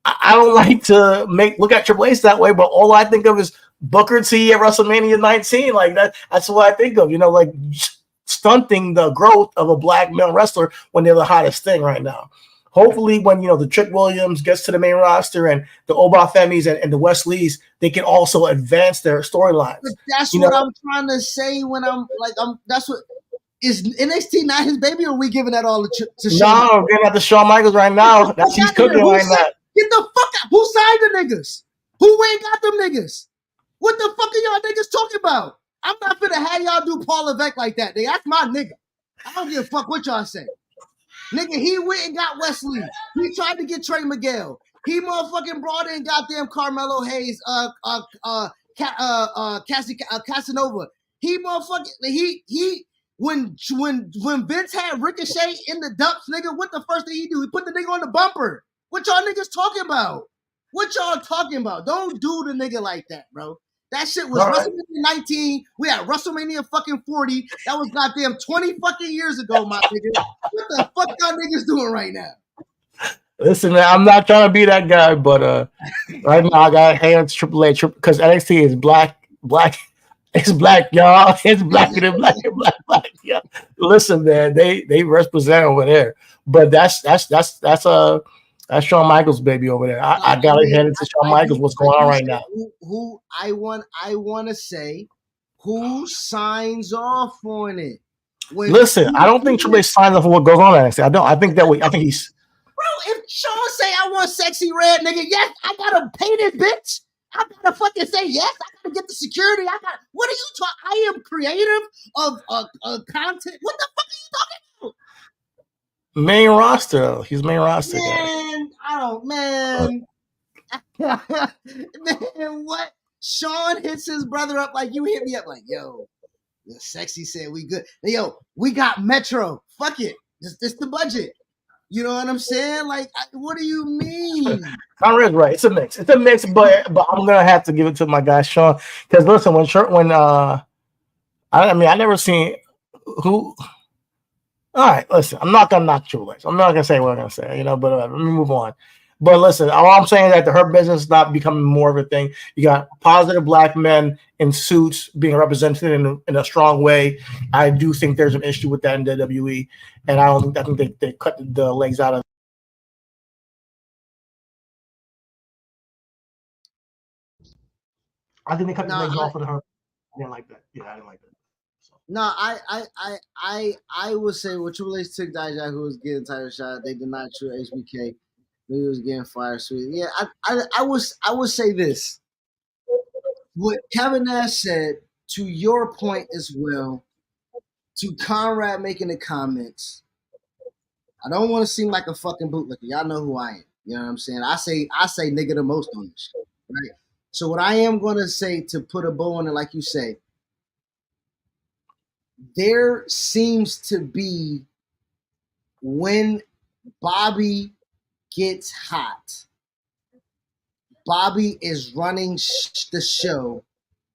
I don't like to look at Triple H that way, but all I think of is Booker T at WrestleMania 19. Like that's what I think of, like stunting the growth of a black male wrestler when they're the hottest thing right now. Hopefully, when the Trick Williams gets to the main roster and the Obafemis and the Wesleys, they can also advance their storylines. That's what I'm trying to say when that's what is NXT not his baby, or are we giving that all to Shawn? No, we're giving that to Shawn Michaels right now. That's he's cooking right now. Get the fuck out! Who signed the niggas? Who ain't got them niggas? What the fuck are y'all niggas talking about? I'm not finna have y'all do Paul Levesque like that. That's my nigga. I don't give a fuck what y'all say. Nigga, he went and got Wesley. He tried to get Trey Miguel. He motherfucking brought in goddamn Carmelo Hayes, Casanova. He motherfucking when Vince had Ricochet in the dumps, nigga, what the first thing he do? He put the nigga on the bumper. What y'all niggas talking about? What y'all talking about? Don't do the nigga like that, bro. That shit was WrestleMania 19. We had WrestleMania fucking 40. That was goddamn 20 fucking years ago, my nigga. What the fuck y'all niggas doing right now? Listen, man, I'm not trying to be that guy, but right now I got hands Triple H because NXT is black. It's black, y'all. It's blacker than black. Yeah. Listen, man, they represent over there, but that's Shawn Michaels' baby over there. I gotta hand it to Shawn Michaels. What's going on right now? Who I want to say who signs off on it? Listen, I don't think Triple H signs off on what goes on at NXT. I don't. I think he's. Bro, if Shawn say I want Sexy Red, nigga, yes, I gotta pay this bitch. I gotta fucking say yes. I gotta get the security. What are you talking? I am creative of content. What the fuck are you talking about? Main roster. He's main roster. Man, man, what? Shawn hits his brother up like you hit me up. Like, yo, the Sexy said we good. Yo, we got Metro. Fuck it. This the budget. You know what I'm saying? Like, what do you mean? Conrad's right. It's a mix. But I'm gonna have to give it to my guy Shawn because listen, I never seen who. All right, listen. I'm not gonna knock Triple H. I'm not gonna say what I'm gonna say, but let me move on. But listen, all I'm saying is that the Hurt Business is not becoming more of a thing. You got positive black men in suits being represented in a strong way. I do think there's an issue with that in WWE, and I think they cut the legs out of. I think they cut the legs off of the Hurt. I didn't like that. Yeah, I didn't like that. No, I would say what Triple H took Dijak, who was getting title shot. They did not shoot HBK. He was getting fired. Sweet. Yeah, I would say this. What Kevin Nash said, to your point as well, to Conrad making the comments. I don't want to seem like a fucking bootlicker. Y'all know who I am. You know what I'm saying? I say nigga the most on this shit, right? So what I am gonna say to put a bow on it, like you say, there seems to be when Bobby gets hot, Bobby is running the show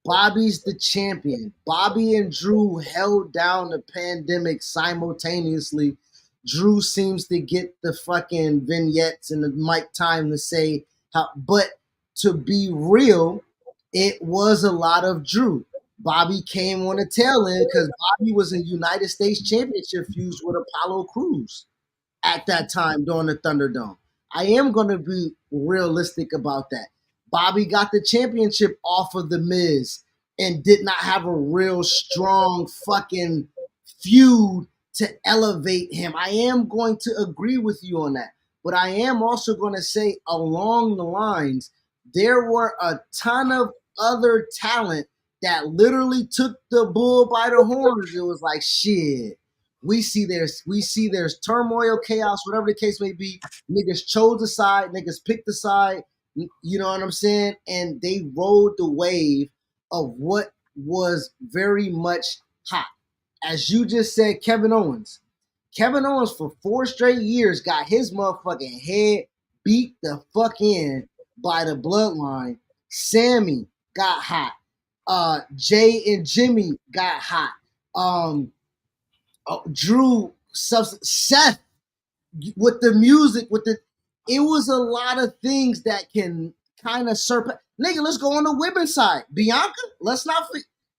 Bobby's the champion. Bobby and Drew held down the pandemic simultaneously. Drew seems to get the fucking vignettes and the mic time to say how, but to be real, it was a lot of Drew. Bobby came on the tail end because Bobby was in United States Championship feuds with Apollo Crews at that time during the Thunderdome. I am going to be realistic about that. Bobby got the championship off of The Miz and did not have a real strong fucking feud to elevate him. I am going to agree with you on that. But I am also going to say along the lines, there were a ton of other talent that literally took the bull by the horns. It was like, shit, we see there's turmoil, chaos, whatever the case may be. Niggas chose a side, niggas picked a side, you know what I'm saying? And they rode the wave of what was very much hot. As you just said, Kevin Owens. Kevin Owens for 4 straight years got his motherfucking head beat the fuck in by the bloodline. Sammy got hot. Jay and Jimmy got hot. Drew, Seth, with the music, it was a lot of things that can kind of surpass. Nigga, let's go on the women's side. Bianca, let's not.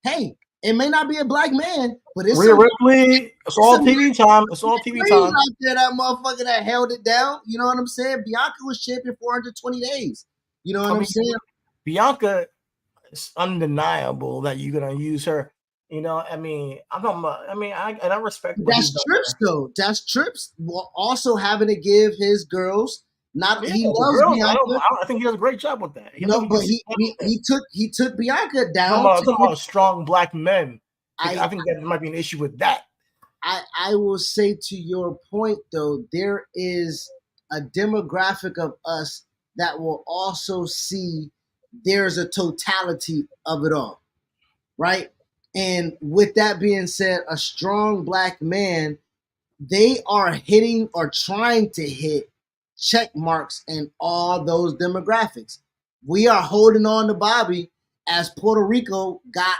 Hey, it may not be a black man, but it's Rhea Ripley. It's all TV time. It's all TV time. Out there, that motherfucker that held it down. You know what I'm saying? Bianca was champion 420 days. You know what I'm saying? Bianca, it's undeniable that you're gonna use her. You know, I mean, I'm talking about. I mean, I respect. That's Trips though. That's Trips. Also having to give his girls. Not he loves girls, Bianca. I think he does a great job with that. But he took Bianca down. Talking about strong black men. I think that might be an issue with that. I will say to your point though, there is a demographic of us that will also see there's a totality of it all, right? And with that being said, a strong black man, they are hitting or trying to hit check marks in all those demographics. We are holding on to Bobby as Puerto Rico got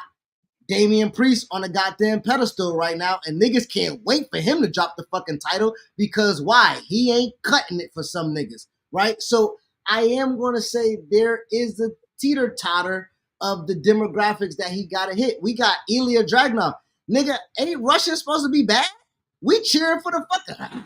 Damian Priest on a goddamn pedestal right now, and niggas can't wait for him to drop the fucking title because why? He ain't cutting it for some niggas, right? So I am going to say there is a teeter-totter of the demographics that he got to hit. We got Ilya Dragunov. Nigga, ain't Russia supposed to be bad? We cheering for the fucker.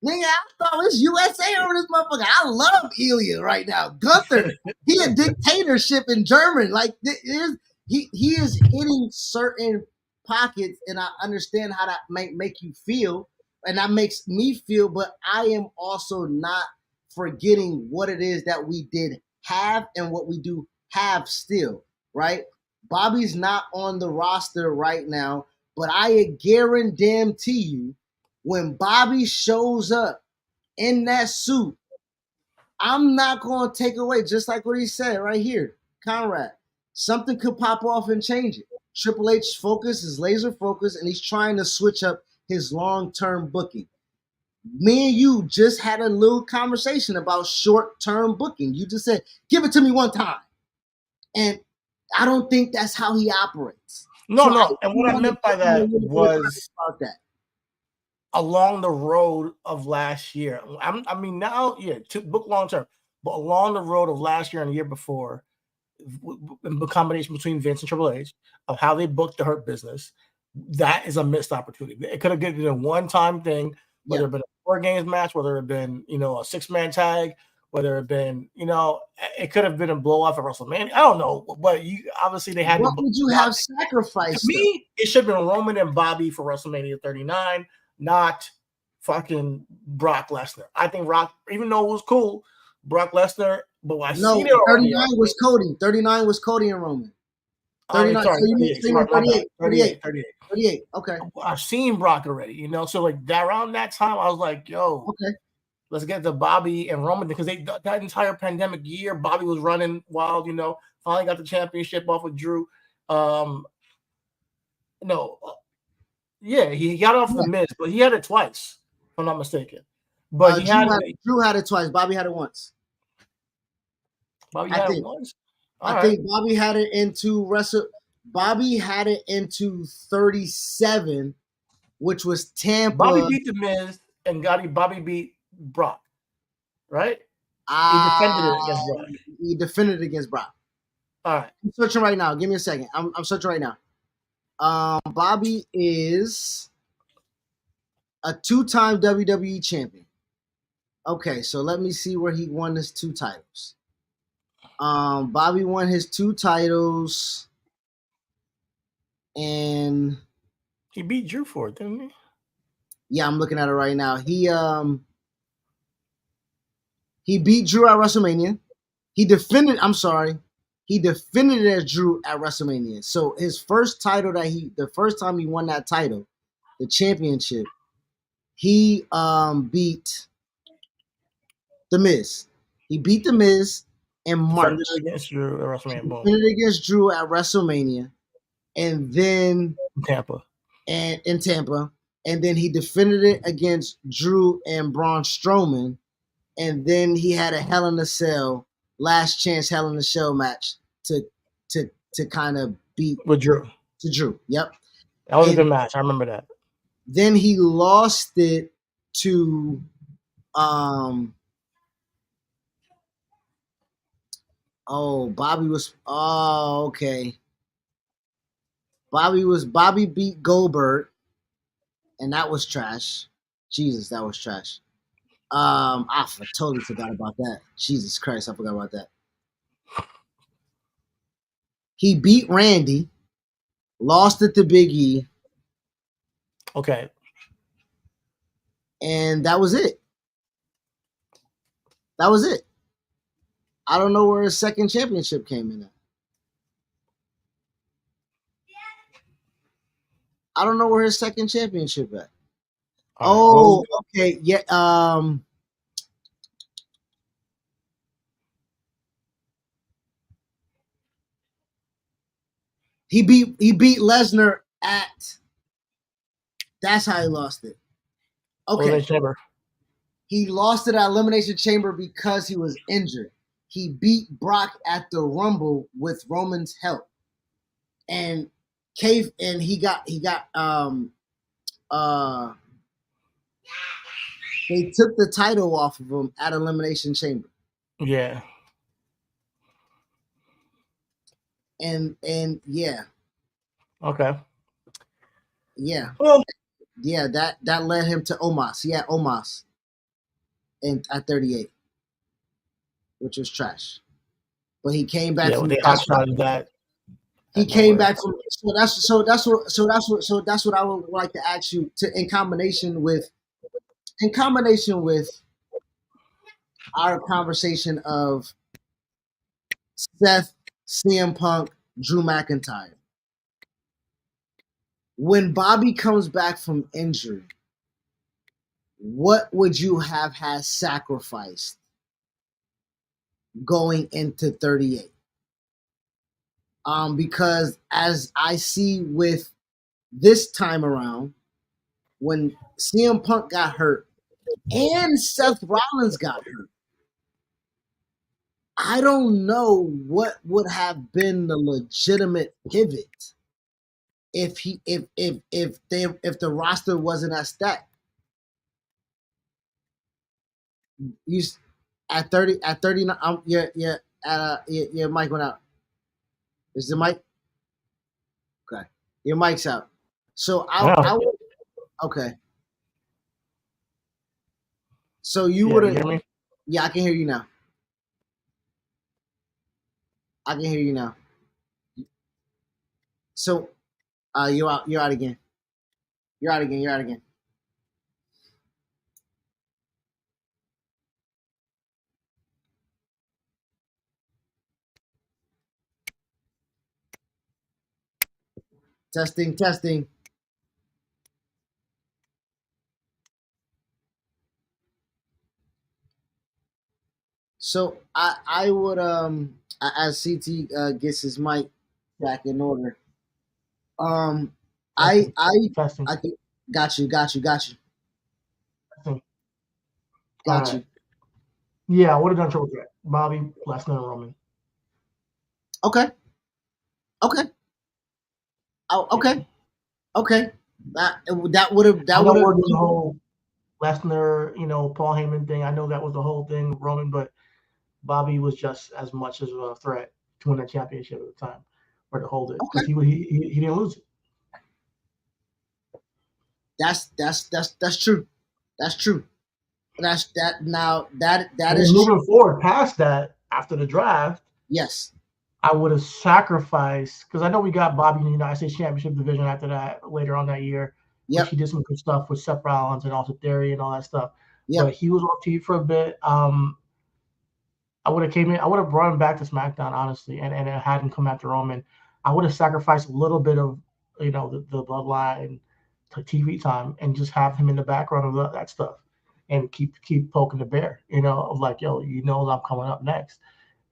Nigga, I thought it was USA over this motherfucker. I love Ilya right now. Gunther, he a dictatorship in German. Like, he is hitting certain pockets, and I understand how that might make you feel, and that makes me feel, but I am also not forgetting what it is that we did have and what we do have still, right? Bobby's not on the roster right now, but I guarantee you, when Bobby shows up in that suit, I'm not going to take away, just like what he said right here, Conrad. Something could pop off and change it. Triple H's focus is laser focused, and he's trying to switch up his long-term booking. Me and you just had a little conversation about short-term booking. You just said, give it to me one time. And I don't think that's how he operates. No. And what I meant by that was about that. Along the road of last year. I mean, now, to book long term, but along the road of last year and the year before, the combination between Vince and Triple H of how they booked the Hurt Business, that is a missed opportunity. It could have been a one-time thing, whether it been a 4 games match, whether it been, a 6-man tag, whether it been, it could have been a blow off at WrestleMania. I don't know, but obviously they had. What would you have sacrificed? To me, it should have been Roman and Bobby for WrestleMania 39. Not fucking Brock Lesnar. I think Brock, even though it was cool, Brock Lesnar, but I've seen it already. 39 was Cody. 39 was Cody and Roman. 39, 38. Okay. I've seen Brock already, so like that around that time, I was like, yo, okay, let's get to Bobby and Roman because that entire pandemic year, Bobby was running wild, finally got the championship off with Drew. Yeah, he got off the Miz, but he had it twice, if I'm not mistaken. But Drew had it twice. Bobby had it once. Bobby had it once. I think Bobby had it into Bobby had it into 37, which was Tampa. Bobby beat The Miz and Bobby beat Brock, right? He defended it against Brock. He defended it against Brock. All right. I'm searching right now. Give me a second. I'm searching right now. Bobby is a 2-time WWE champion. Okay, so let me see where he won his 2 titles. Bobby won his 2 titles, and he beat Drew for it, didn't he? Yeah, I'm looking at it right now. He beat Drew at WrestleMania. He defended it as Drew at WrestleMania. So his first title the first time he won that title, the championship, he beat The Miz. He beat The Miz in March. Defended against Drew at WrestleMania. Defended against Drew at WrestleMania, and then Tampa. And in Tampa, and then he defended it against Drew and Braun Strowman, and then he had a Hell in a Cell, last chance Hell in a Cell match to kind of beat with Drew. To Drew, yep. That was a good match. I remember that. Then he lost it to okay. Bobby beat Goldberg, and that was trash. Jesus, that was trash. I totally forgot about that. Jesus Christ, I forgot about that. He beat Randy, lost it to Big E. Okay. And that was it. That was it. I don't know where his second championship came in at. I don't know where his second championship at. Oh, okay. Yeah. He beat Lesnar at. That's how he lost it. Okay. He lost it at Elimination Chamber because he was injured. He beat Brock at the Rumble with Roman's help, and he got they took the title off of him at Elimination Chamber. Yeah. And yeah. Okay. Yeah. Well, yeah, that led him to Omos. Yeah, Omos. At 38, which was trash. But he came back from that. He came back from that's what I would like to ask you in combination with our conversation of Seth, CM Punk, Drew McIntyre. When Bobby comes back from injury, what would you have had sacrificed going into 38? Because as I see with this time around, when CM Punk got hurt and Seth Rollins got hurt, I don't know what would have been the legitimate pivot if the roster wasn't as stacked. You at 39, your mic went out. Is the mic? Okay, your mic's out. So I would, okay. So you would have. Yeah, I can hear you now. I can hear you now. So, you're out. You're out again. You're out again. You're out again. Testing, testing. So I would as CT gets his mic back in order. I got you. Got you. Yeah, I would have done triple threat. Bobby, Lesnar, Roman. Okay. Okay. Oh, okay. Okay. That would have I know we're doing the whole Lesnar, Paul Heyman thing. I know that was the whole thing, Roman, but Bobby was just as much as a threat to win that championship at the time or to hold it because okay. he didn't lose it. That's true. That's true. That's that now that And is moving forward past that after the draft, yes. I would have sacrificed because I know we got Bobby in the United States Championship division after that later on that year, which Yep. he did some good stuff with Seth Rollins and also Theory and all that stuff. Yep. But he was off TV for a bit. I would have came in. I would have brought him back to SmackDown, honestly, and it hadn't come after Roman. I would have sacrificed a little bit of the bloodline to TV time and just have him in the background of that stuff and keep poking the bear, of like, yo, I'm coming up next,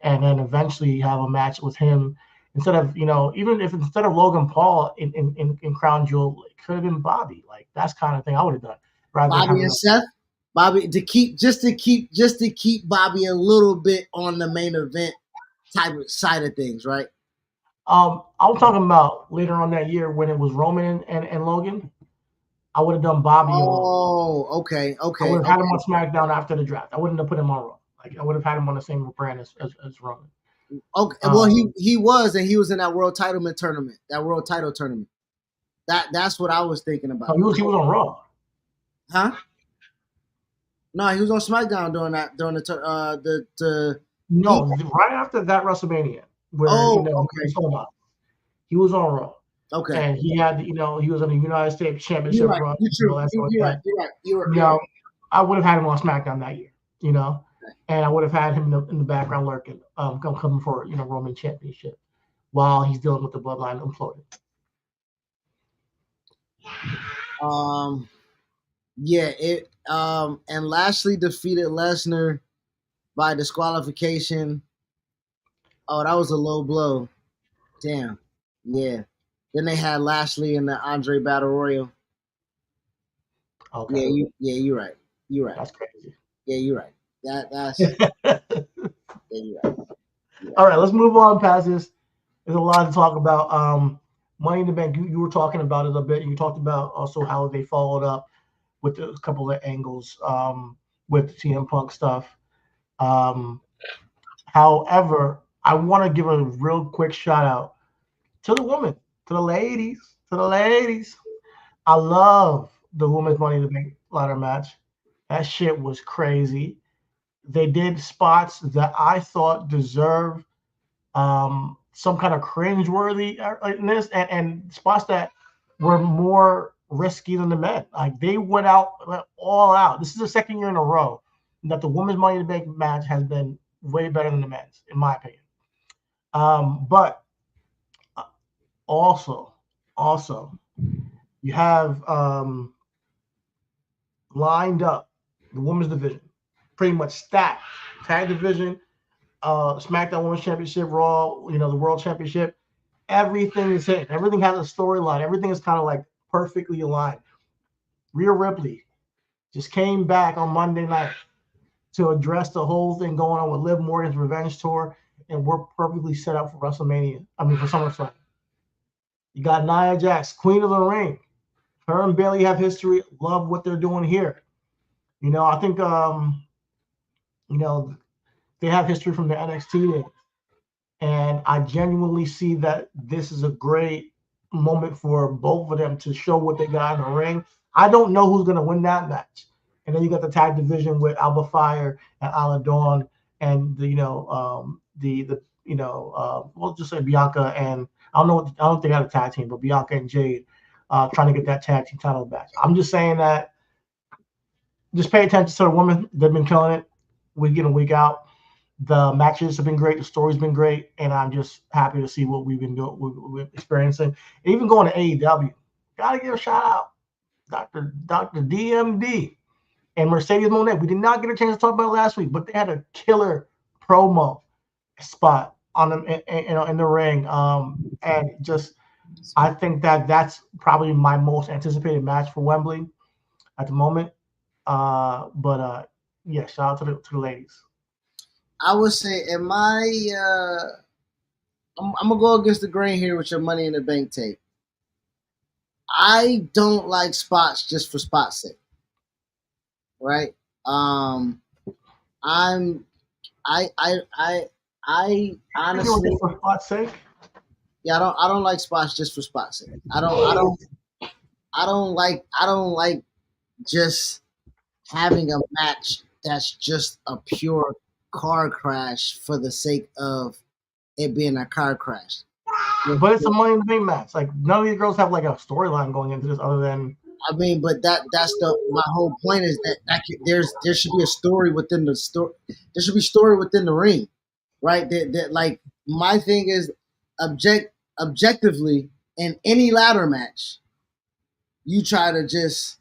and then eventually have a match with him instead of even if instead of Logan Paul in Crown Jewel, it could have been Bobby. Like that's kind of thing I would have done rather than Bobby having and Seth. Bobby to keep Bobby a little bit on the main event type of side of things, right? I'm talking about later on that year when it was Roman and Logan. I would have done Bobby and Logan. Oh, okay. I would have had him on SmackDown after the draft. I wouldn't have put him on Raw. Like I would have had him on the same brand as Roman. Okay. Well, he was in that world title tournament. That world title tournament. That's what I was thinking about. No, he was on Raw. Huh? No, he was on SmackDown during the No, right after that WrestleMania where okay. He was on Raw. Okay. And he had he was on the United States Championship You're right. run. You're right. I would have had him on SmackDown that year, and I would have had him in the background lurking, coming for Roman Championship while he's dealing with the bloodline imploding. Yeah, and Lashley defeated Lesnar by disqualification. Oh, that was a low blow. Damn. Yeah. Then they had Lashley in the Andre Battle Royal. Okay. You're right. You're right. That's crazy. Yeah, you're right. That's yeah, you're right. All right, let's move on past this. There's a lot to talk about. Money in the Bank, you were talking about it a bit. You talked about also how they followed up with a couple of angles with CM Punk stuff. However, I want to give a real quick shout out to the women, to the ladies. I love the women's Money in the Bank ladder match. That shit was crazy. They did spots that I thought deserved some kind of cringeworthiness and spots that were more risky than the men. Like they went out all out. This is the second year in a row that the women's Money in the Bank match has been way better than the men's, in my opinion. But also, you have lined up the women's division, pretty much stacked. Tag division, SmackDown Women's Championship, Raw, the World Championship. Everything is hit. Everything has a storyline. Everything is kind of like perfectly aligned. Rhea Ripley just came back on Monday night to address the whole thing going on with Liv Morgan's Revenge Tour, and we're perfectly set up for WrestleMania. I mean, for SummerSlam. You got Nia Jax, Queen of the Ring. Her and Bayley have history. Love what they're doing here. I think they have history from the NXT days. And I genuinely see that this is a great moment for both of them to show what they got in the ring. I don't know who's going to win that match. And then you got the tag division with Alba Fire and Isla Dawn and we'll just say Bianca and I don't think they got a tag team, but Bianca and Jade trying to get that tag team title match. I'm just saying that just pay attention to the women. They've been killing it week in and week out. The matches have been great. The story's been great. And I'm just happy to see what we've been doing, we're experiencing. And even going to AEW, got to give a shout out. Dr. DMD and Mercedes Moné. We did not get a chance to talk about it last week, but they had a killer promo spot on them in the ring. And just, I think that's probably my most anticipated match for Wembley at the moment. Yeah, shout out to the ladies. I would say, in I'm gonna go against the grain here with your Money in the Bank take. I don't like spots just for spots' sake, right? I'm I honestly, For spot's sake. yeah, I don't like spots just for spots' sake. I don't like just having a match that's just a pure car crash for the sake of it being a car crash. But it's a Money in the Bank match. Like none of these girls have like a storyline going into this other than. I mean, but that's my whole point is there should be a story within the story. There should be story within the ring, right? That like my thing is objectively in any ladder match, you try to just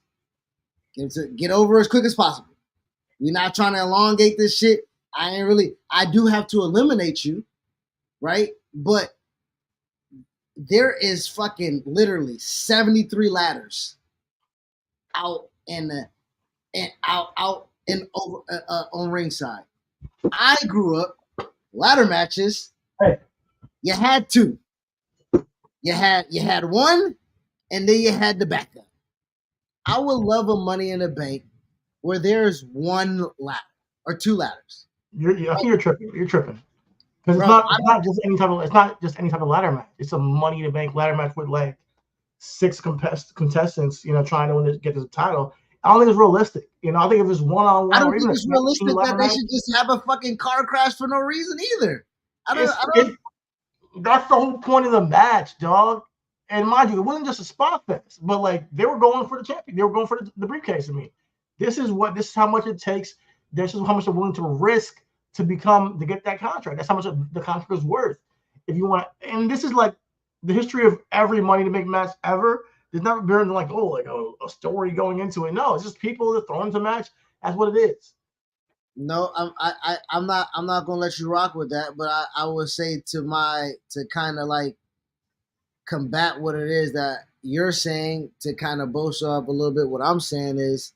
get over as quick as possible. We're not trying to elongate this shit. I do have to eliminate you, right? But there is fucking literally 73 ladders out in the and out and over on ringside. I grew up ladder matches. Hey. You had two. You had one, and then you had the backup. I would love a Money in the Bank where there's one ladder or two ladders. I think you're tripping. You're tripping. Because it's not just any type of ladder match. It's a Money in the Bank ladder match with like 6 contestants, trying to get the title. I don't think it's realistic. I think if it's one-on-one, I don't think it's realistic that they should just have a fucking car crash for no reason either. That's the whole point of the match, dog. And mind you, it wasn't just a spot fest, but like they were going for the champion. They were going for the briefcase. I mean, this is how much it takes. This is how much they're willing to risk to get that contract. That's how much the contract is worth. If you want, and this is like the history of every Money to Make match ever. There's never been like a story going into it. No, it's just people that throw into match. That's what it is. No, I'm not gonna let you rock with that. But I would say to kind of like combat what it is that you're saying, to kind of bolster up a little bit. What I'm saying is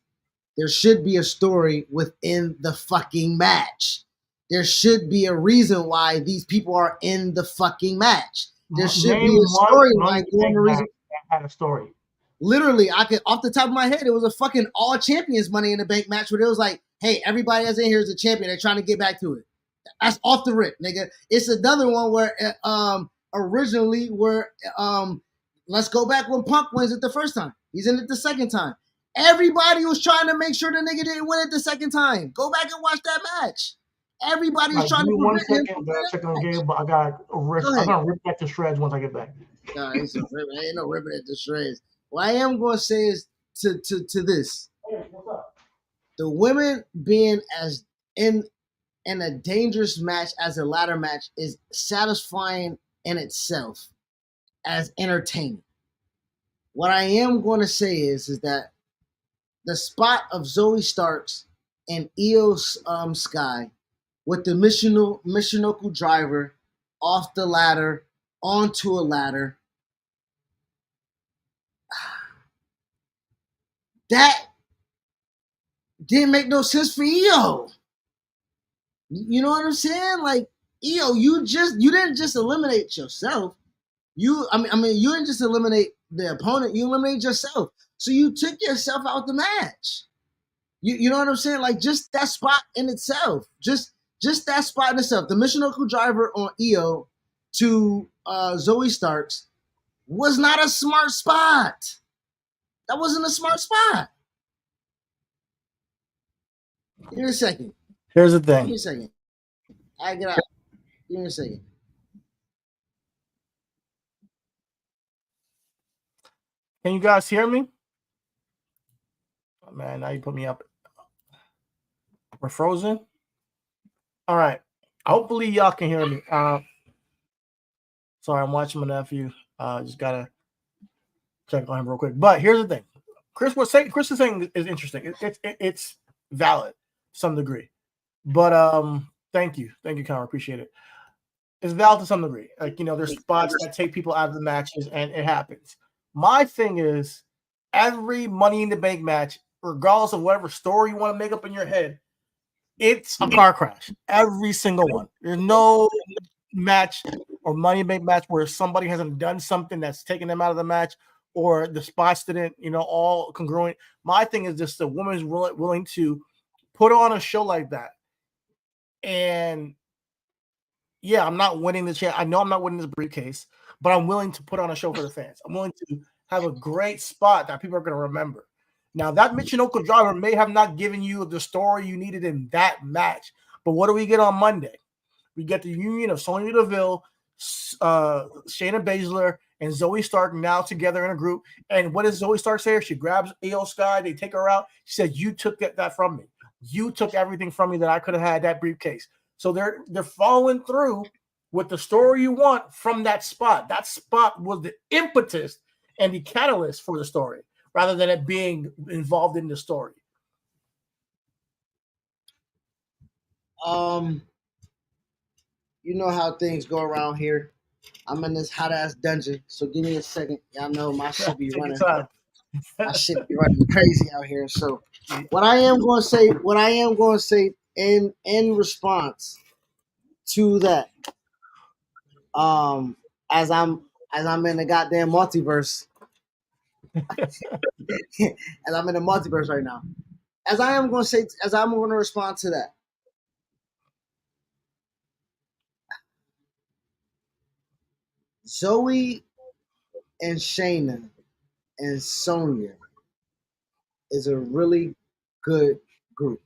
there should be a story within the fucking match. There should be a reason why these people are in the fucking match. There should be a storyline going the reason. Had a story. Literally, I could off the top of my head, it was a fucking all champions Money in the Bank match where it was like, hey, everybody that's in here is a champion. They're trying to get back to it. That's off the rip, nigga. It's another one where originally where let's go back when Punk wins it the first time. He's in it the second time. Everybody was trying to make sure the nigga didn't win it the second time. Go back and watch that match. Everybody was trying to one second, check on the game, but I'm gonna rip that to shreds once I get back. Nah, ain't no ripping it to shreds. What I am gonna say is to this. Hey, what's up? The women being as in a dangerous match as a ladder match is satisfying in itself as entertainment. What I am going to say is that the spot of Zoe Starks and Io Sky with the Michinoku driver off the ladder onto a ladder, that didn't make no sense for Io. You know what I'm saying? Like, Io, you didn't just eliminate yourself. You didn't just eliminate the opponent. You eliminated yourself. So you took yourself out the match. You know what I'm saying? Like, just that spot in itself. Just that spot in itself. The Michinoku driver on Io to Zoe Starks was not a smart spot. That wasn't a smart spot. Give me a second. Here's the thing. Give me a second. I get out. Give me a second. Can you guys hear me? Oh, man, now you put me up. We're frozen. All right. Hopefully y'all can hear me. Sorry, I'm watching my nephew. Just gotta check on him real quick. But here's the thing. Chris is saying is interesting. It's valid to some degree. But thank you, Connor. Appreciate it. It's valid to some degree. Like, there's spots that take people out of the matches, and it happens. My thing is, every Money in the Bank match, regardless of whatever story you want to make up in your head, it's a car crash. Every single one. There's no match or Money in the Bank match where somebody hasn't done something that's taken them out of the match, or the spots didn't, all congruent. My thing is just the woman's willing to put on a show like that. And yeah, I'm not winning the chance. I know I'm not winning this briefcase, but I'm willing to put on a show for the fans. I'm willing to have a great spot that people are going to remember. Now, that Michinoku driver may have not given you the story you needed in that match, but what do we get on Monday? We get the union of Sonya Deville, Shayna Baszler, and Zoe Stark now together in a group. And what does Zoe Stark say? She grabs Io Sky. They take her out. She said, "You took that from me. You took everything from me that I could have had that briefcase." So they're following through with the story you want from that spot. That spot was the impetus and the catalyst for the story, rather than it being involved in the story. You know how things go around here. I'm in this hot ass dungeon, so give me a second. Y'all know my shit be Take your running. time. My shit be running crazy out here. So what I am going to say in response to that, as I'm in the goddamn multiverse, as I'm in the multiverse right now, as I'm going to respond to that. Zoe and Shayna and Sonya is a really good group.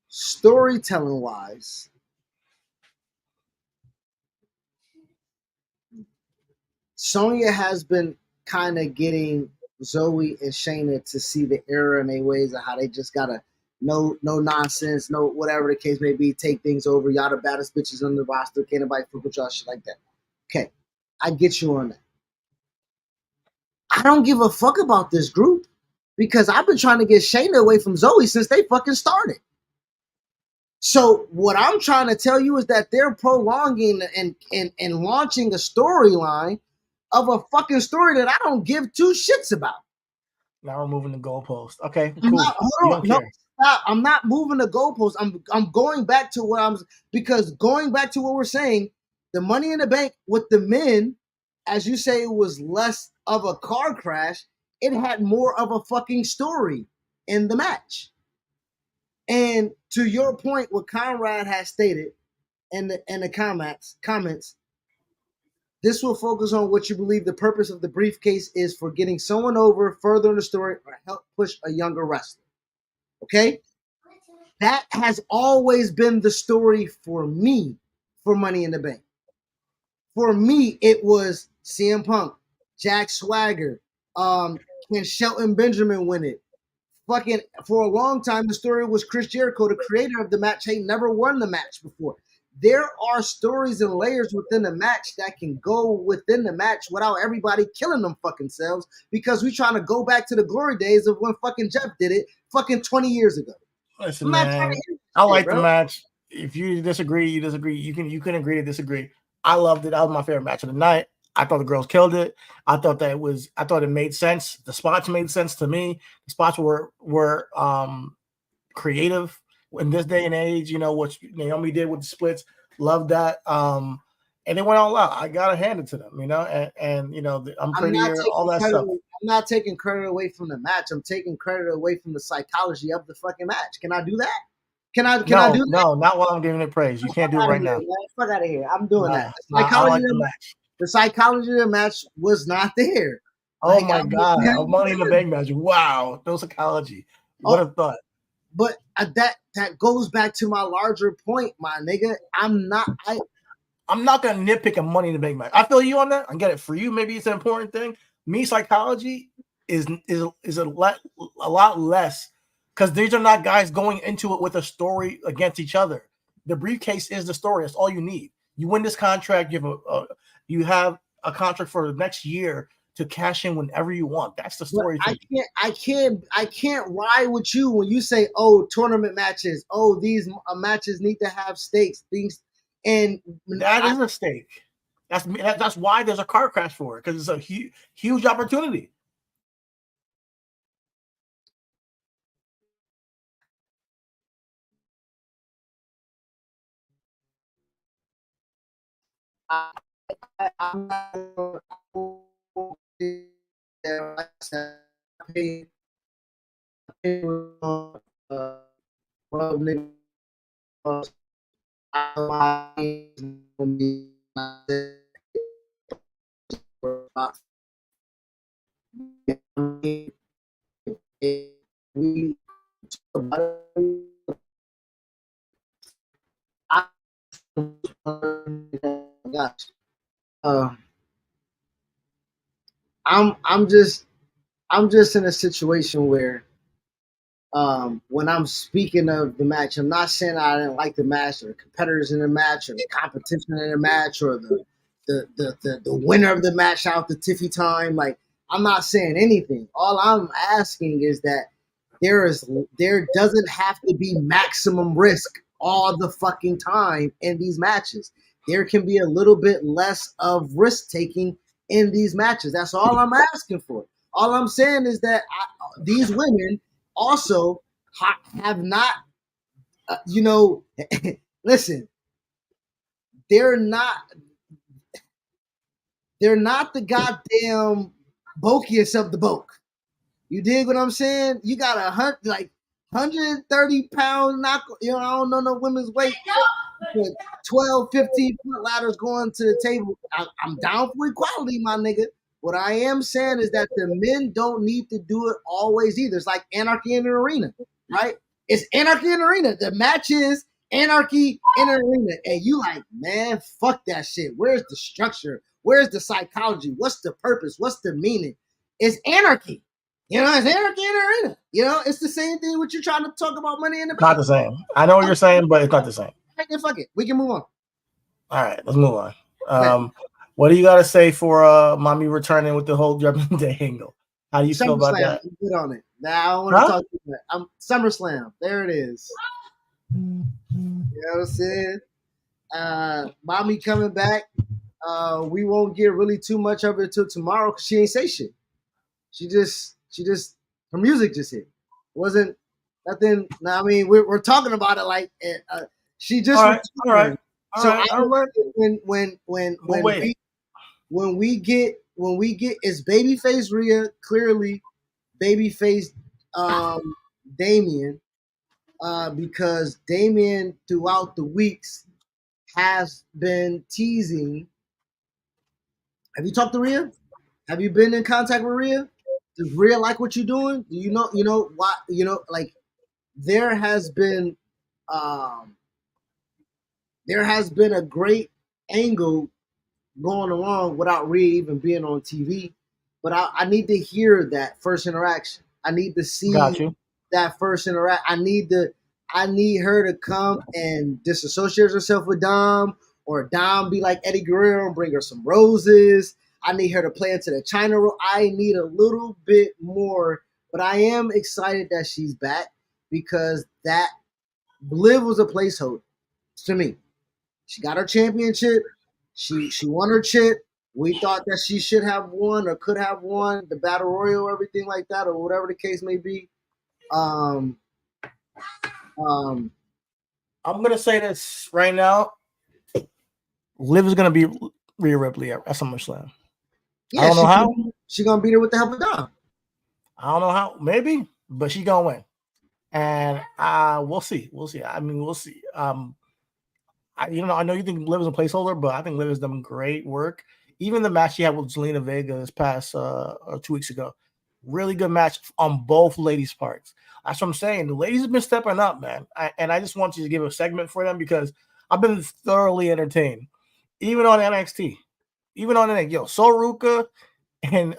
Storytelling wise, Sonya has been kind of getting Zoe and Shayna to see the error in their ways of how they just gotta no nonsense, no whatever the case may be, take things over. Y'all the baddest bitches on the roster. Can't nobody fuck with y'all shit like that. Okay, I get you on that. I don't give a fuck about this group because I've been trying to get Shayna away from Zoe since they fucking started. So what I'm trying to tell you is that they're prolonging and launching a storyline of a fucking story that I don't give two shits about. Now we're moving the goalpost. Okay, I'm cool. not, You hold on, don't no, care. stop. I'm not moving the goalpost. I'm going back to what I'm because going back to what we're saying, the Money in the Bank with the men, as you say, it was less of a car crash. It had more of a fucking story in the match. And to your point, what Conrad has stated in the comments, this will focus on what you believe the purpose of the briefcase is for getting someone over further in the story or help push a younger wrestler. Okay? That has always been the story for me for Money in the Bank. For me, it was CM Punk, Jack Swagger, can Shelton Benjamin win it? Fucking for a long time, the story was Chris Jericho, the creator of the match, had never won the match before. There are stories and layers within the match that can go within the match without everybody killing them fucking selves because we trying to go back to the glory days of when fucking Jeff did it fucking 20 years ago. Listen, I'm not trying man. to hear I shit, like the bro. match. If you disagree, you disagree. You can agree to disagree. I loved it. That was my favorite match of the night. I thought the girls killed it. I thought it made sense. The spots made sense to me. The spots were creative in this day and age. You know what Naomi did with the splits. Love that. And they went all out. I gotta hand it to them. And I'm I'm not prettier, all taking that credit. stuff. I'm not taking credit away from the match. I'm taking credit away from the psychology of the fucking match. Can I do that? Can I do No, that? no, not while I'm giving it praise. You can't Fuck do it out of right here, now. man. Fuck out of here. I'm doing that. Nah, nah, I like the match. The psychology of the match was not there. Oh Like my God, a Money in the Bank match. Wow, no psychology. What oh, a thought. but that goes back to my larger point, my nigga. I'm not gonna nitpick a Money in the Bank match. I feel you on that. I get it. For you, maybe it's an important thing. Me, psychology is a lot less because these are not guys going into it with a story against each other. The briefcase is the story. That's all you need. You win this contract. You have a contract for the next year to cash in whenever you want. That's the but story to me. I can't ride with you when you say, "Oh, tournament matches. Oh, these matches need to have stakes." Things and That is a stake. That's why there's a car crash for it because it's a huge opportunity. I'm not we uh, I'm just in a situation where when I'm speaking of the match, I'm not saying I didn't like the match or the competitors in the match or the competition in the match or the winner of the match out the Tiffy time. Like I'm not saying anything. All I'm asking is that there doesn't have to be maximum risk all the fucking time in these matches. There can be a little bit less of risk taking in these matches. That's all I'm asking for. All I'm saying is that these women also have not, listen, they're not the goddamn bulkiest of the bulk. You dig what I'm saying? You got 130-pound knock. I don't know no women's weight. 12, 15-foot ladders going to the table. I'm down for equality, my nigga. What I am saying is that the men don't need to do it always either. It's like anarchy in an arena, right? It's anarchy in an arena. The match is anarchy in an arena. And you like, man, fuck that shit. Where's the structure? Where's the psychology? What's the purpose? What's the meaning? It's anarchy. It's anarchy in an arena. It's the same thing what you're trying to talk about money in the bank. Not the same. I know what you're saying, but it's not the same. Fuck it. We can move on. All right, let's move on. What do you got to say for mommy returning with the whole Judgment Day angle? How do you feel about that? Good on it. Now I want to talk to you. SummerSlam. There it is. You know what I'm saying? Mommy coming back. We won't get really too much of it until tomorrow because she ain't say shit. She just her music just hit. Wasn't nothing. I mean, we're talking about it like she just. All right. When we get it's babyface Rhea, clearly babyface Damian, because Damian throughout the weeks has been teasing. Have you talked to Rhea? Have you been in contact with Rhea? Does Rhea like what you're doing? Do you know why? Like there has been a great angle going along without Rhea even being on TV. But I need to hear that first interaction. I need to see that first interaction. I need her to come and disassociate herself with Dom, or Dom be like Eddie Guerrero and bring her some roses. I need her to play into the China role. I need a little bit more, but I am excited that she's back because that Liv was a placeholder to me. She got her championship. She won her chip. We thought that she should have won or could have won the Battle Royal, everything like that, or whatever the case may be. I'm gonna say this right now. Liv is gonna be Rhea Ripley at SummerSlam. Yeah, I don't know how. She's gonna beat her with the help of Dom. I don't know how. Maybe, but she's gonna win. And we'll see. We'll see. I mean, we'll see. I know you think Liv is a placeholder, but I think Liv has done great work. Even the match she had with Zelina Vega this past 2 weeks ago, really good match on both ladies' parts. That's what I'm saying. The ladies have been stepping up, man. I just want you to give a segment for them because I've been thoroughly entertained, even on NXT, even on NXT. Soruka and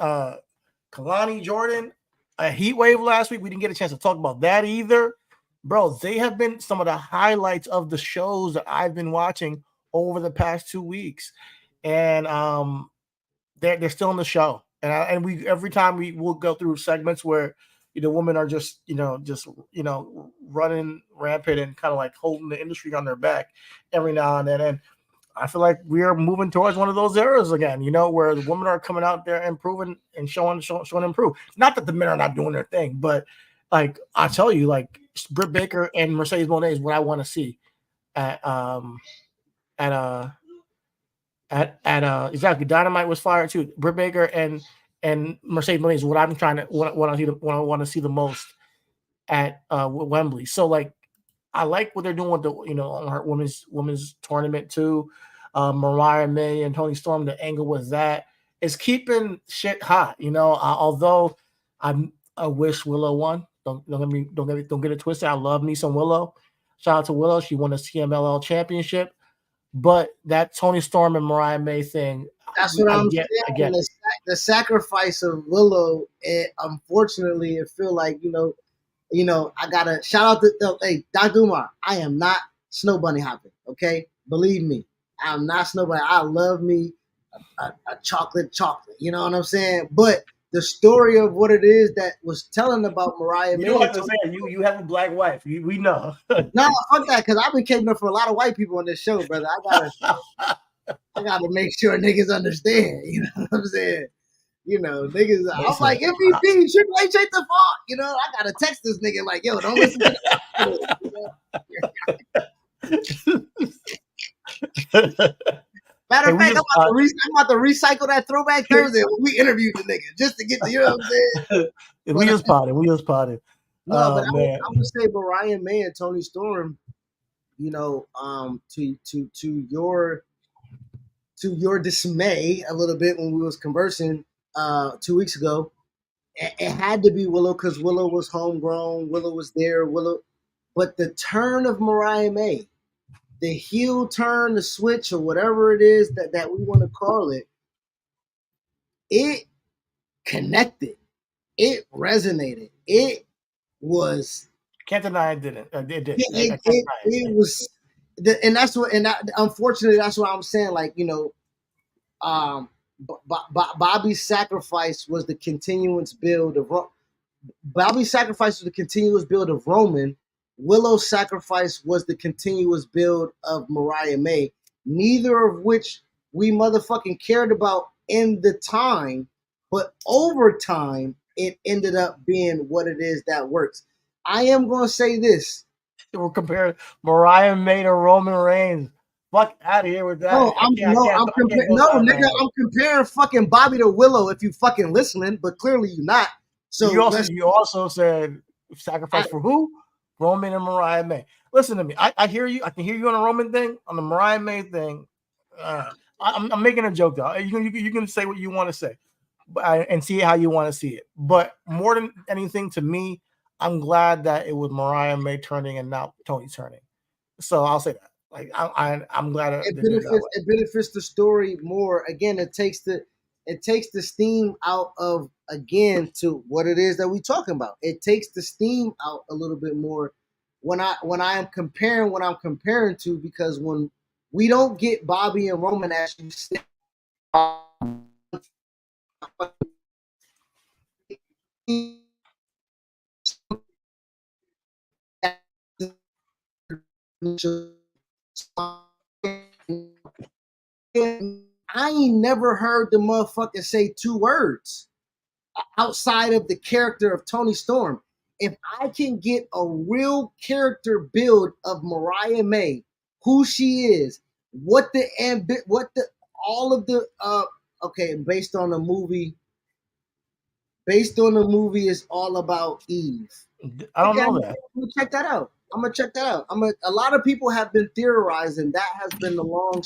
Kalani Jordan, a heat wave last week. We didn't get a chance to talk about that either. Bro, they have been some of the highlights of the shows that I've been watching over the past 2 weeks. And they're still in the show. And we every time we will go through segments where women are just running rampant and kind of like holding the industry on their back every now and then. And I feel like we are moving towards one of those eras again, where the women are coming out there and proving and showing improve. Not that the men are not doing their thing, but like I tell you, like Britt Baker and Mercedes Moné is what I want to see at at exactly. Dynamite was fire too. Britt Baker and Mercedes Moné is what I'm trying to what I want to see the most at Wembley. So like I like what they're doing with the on her women's tournament too. Mariah May and Toni Storm, the angle with that is keeping shit hot. Although I wish Willow won. Don't get it twisted. I love me some Willow. Shout out to Willow. She won a CMLL championship. But that Toni Storm and Mariah May thing, That's what I'm I saying. get it. The sacrifice of Willow, unfortunately, it feel like I gotta shout out to hey Dr. Umar. I am not snow bunny hopping. Okay, believe me, I'm not snow bunny. I love me a chocolate. You know what I'm saying? But the story of what it is that was telling about Mariah May. You don't have to say it. You have a black wife. We know. No, fuck that, because I've been caping up for a lot of white people on this show, brother. I gotta make sure niggas understand. You know what I'm saying? Niggas. I'm like MVP, Triple H ain't the fault. I gotta text this nigga like, yo, don't listen to that. Matter of fact, I'm about to recycle that Throwback Thursday when we interviewed the nigga just to get the, what I'm saying? We just potted. No, but I would say Mariah May and Toni Storm, to your dismay a little bit when we was conversing 2 weeks ago, it had to be Willow because Willow was homegrown. Willow was there. But the turn of Mariah May, the heel turn, the switch, or whatever it is that we want to call it, it connected. It resonated. It was. Can't deny it didn't. It did. It was, and that's what. And unfortunately, that's what I'm saying. Like Bobby's sacrifice was the continuous build of Bobby's sacrifice was the continuous build of Roman. Willow's sacrifice was the continuous build of Mariah May. Neither of which we motherfucking cared about in the time, but over time, it ended up being what it is that works. I am going to say this. We're comparing Mariah May to Roman Reigns. Fuck out of here with that. No, I'm comparing fucking Bobby to Willow if you fucking listening, but clearly you're not. So you also said sacrifice for who? Roman and Mariah May. Listen to me. I hear you. I can hear you on the Roman thing. On the Mariah May thing, I'm making a joke though. You can say what you want to say, and see how you want to see it. But more than anything, to me, I'm glad that it was Mariah May turning and not Tony turning. So I'll say that. Like I'm glad it benefits the story more. Again, it takes the steam out of, again, to what it is that we talking about. It takes the steam out a little bit more when I am comparing what I'm comparing to, because when we don't get Bobby and Roman, as you said, I ain't never heard the motherfucker say 2 words outside of the character of Toni Storm. If I can get a real character build of Mariah May, who she is, based on the movie is all about Eve. I don't know that. I'm gonna check that out. A lot of people have been theorizing that has been the long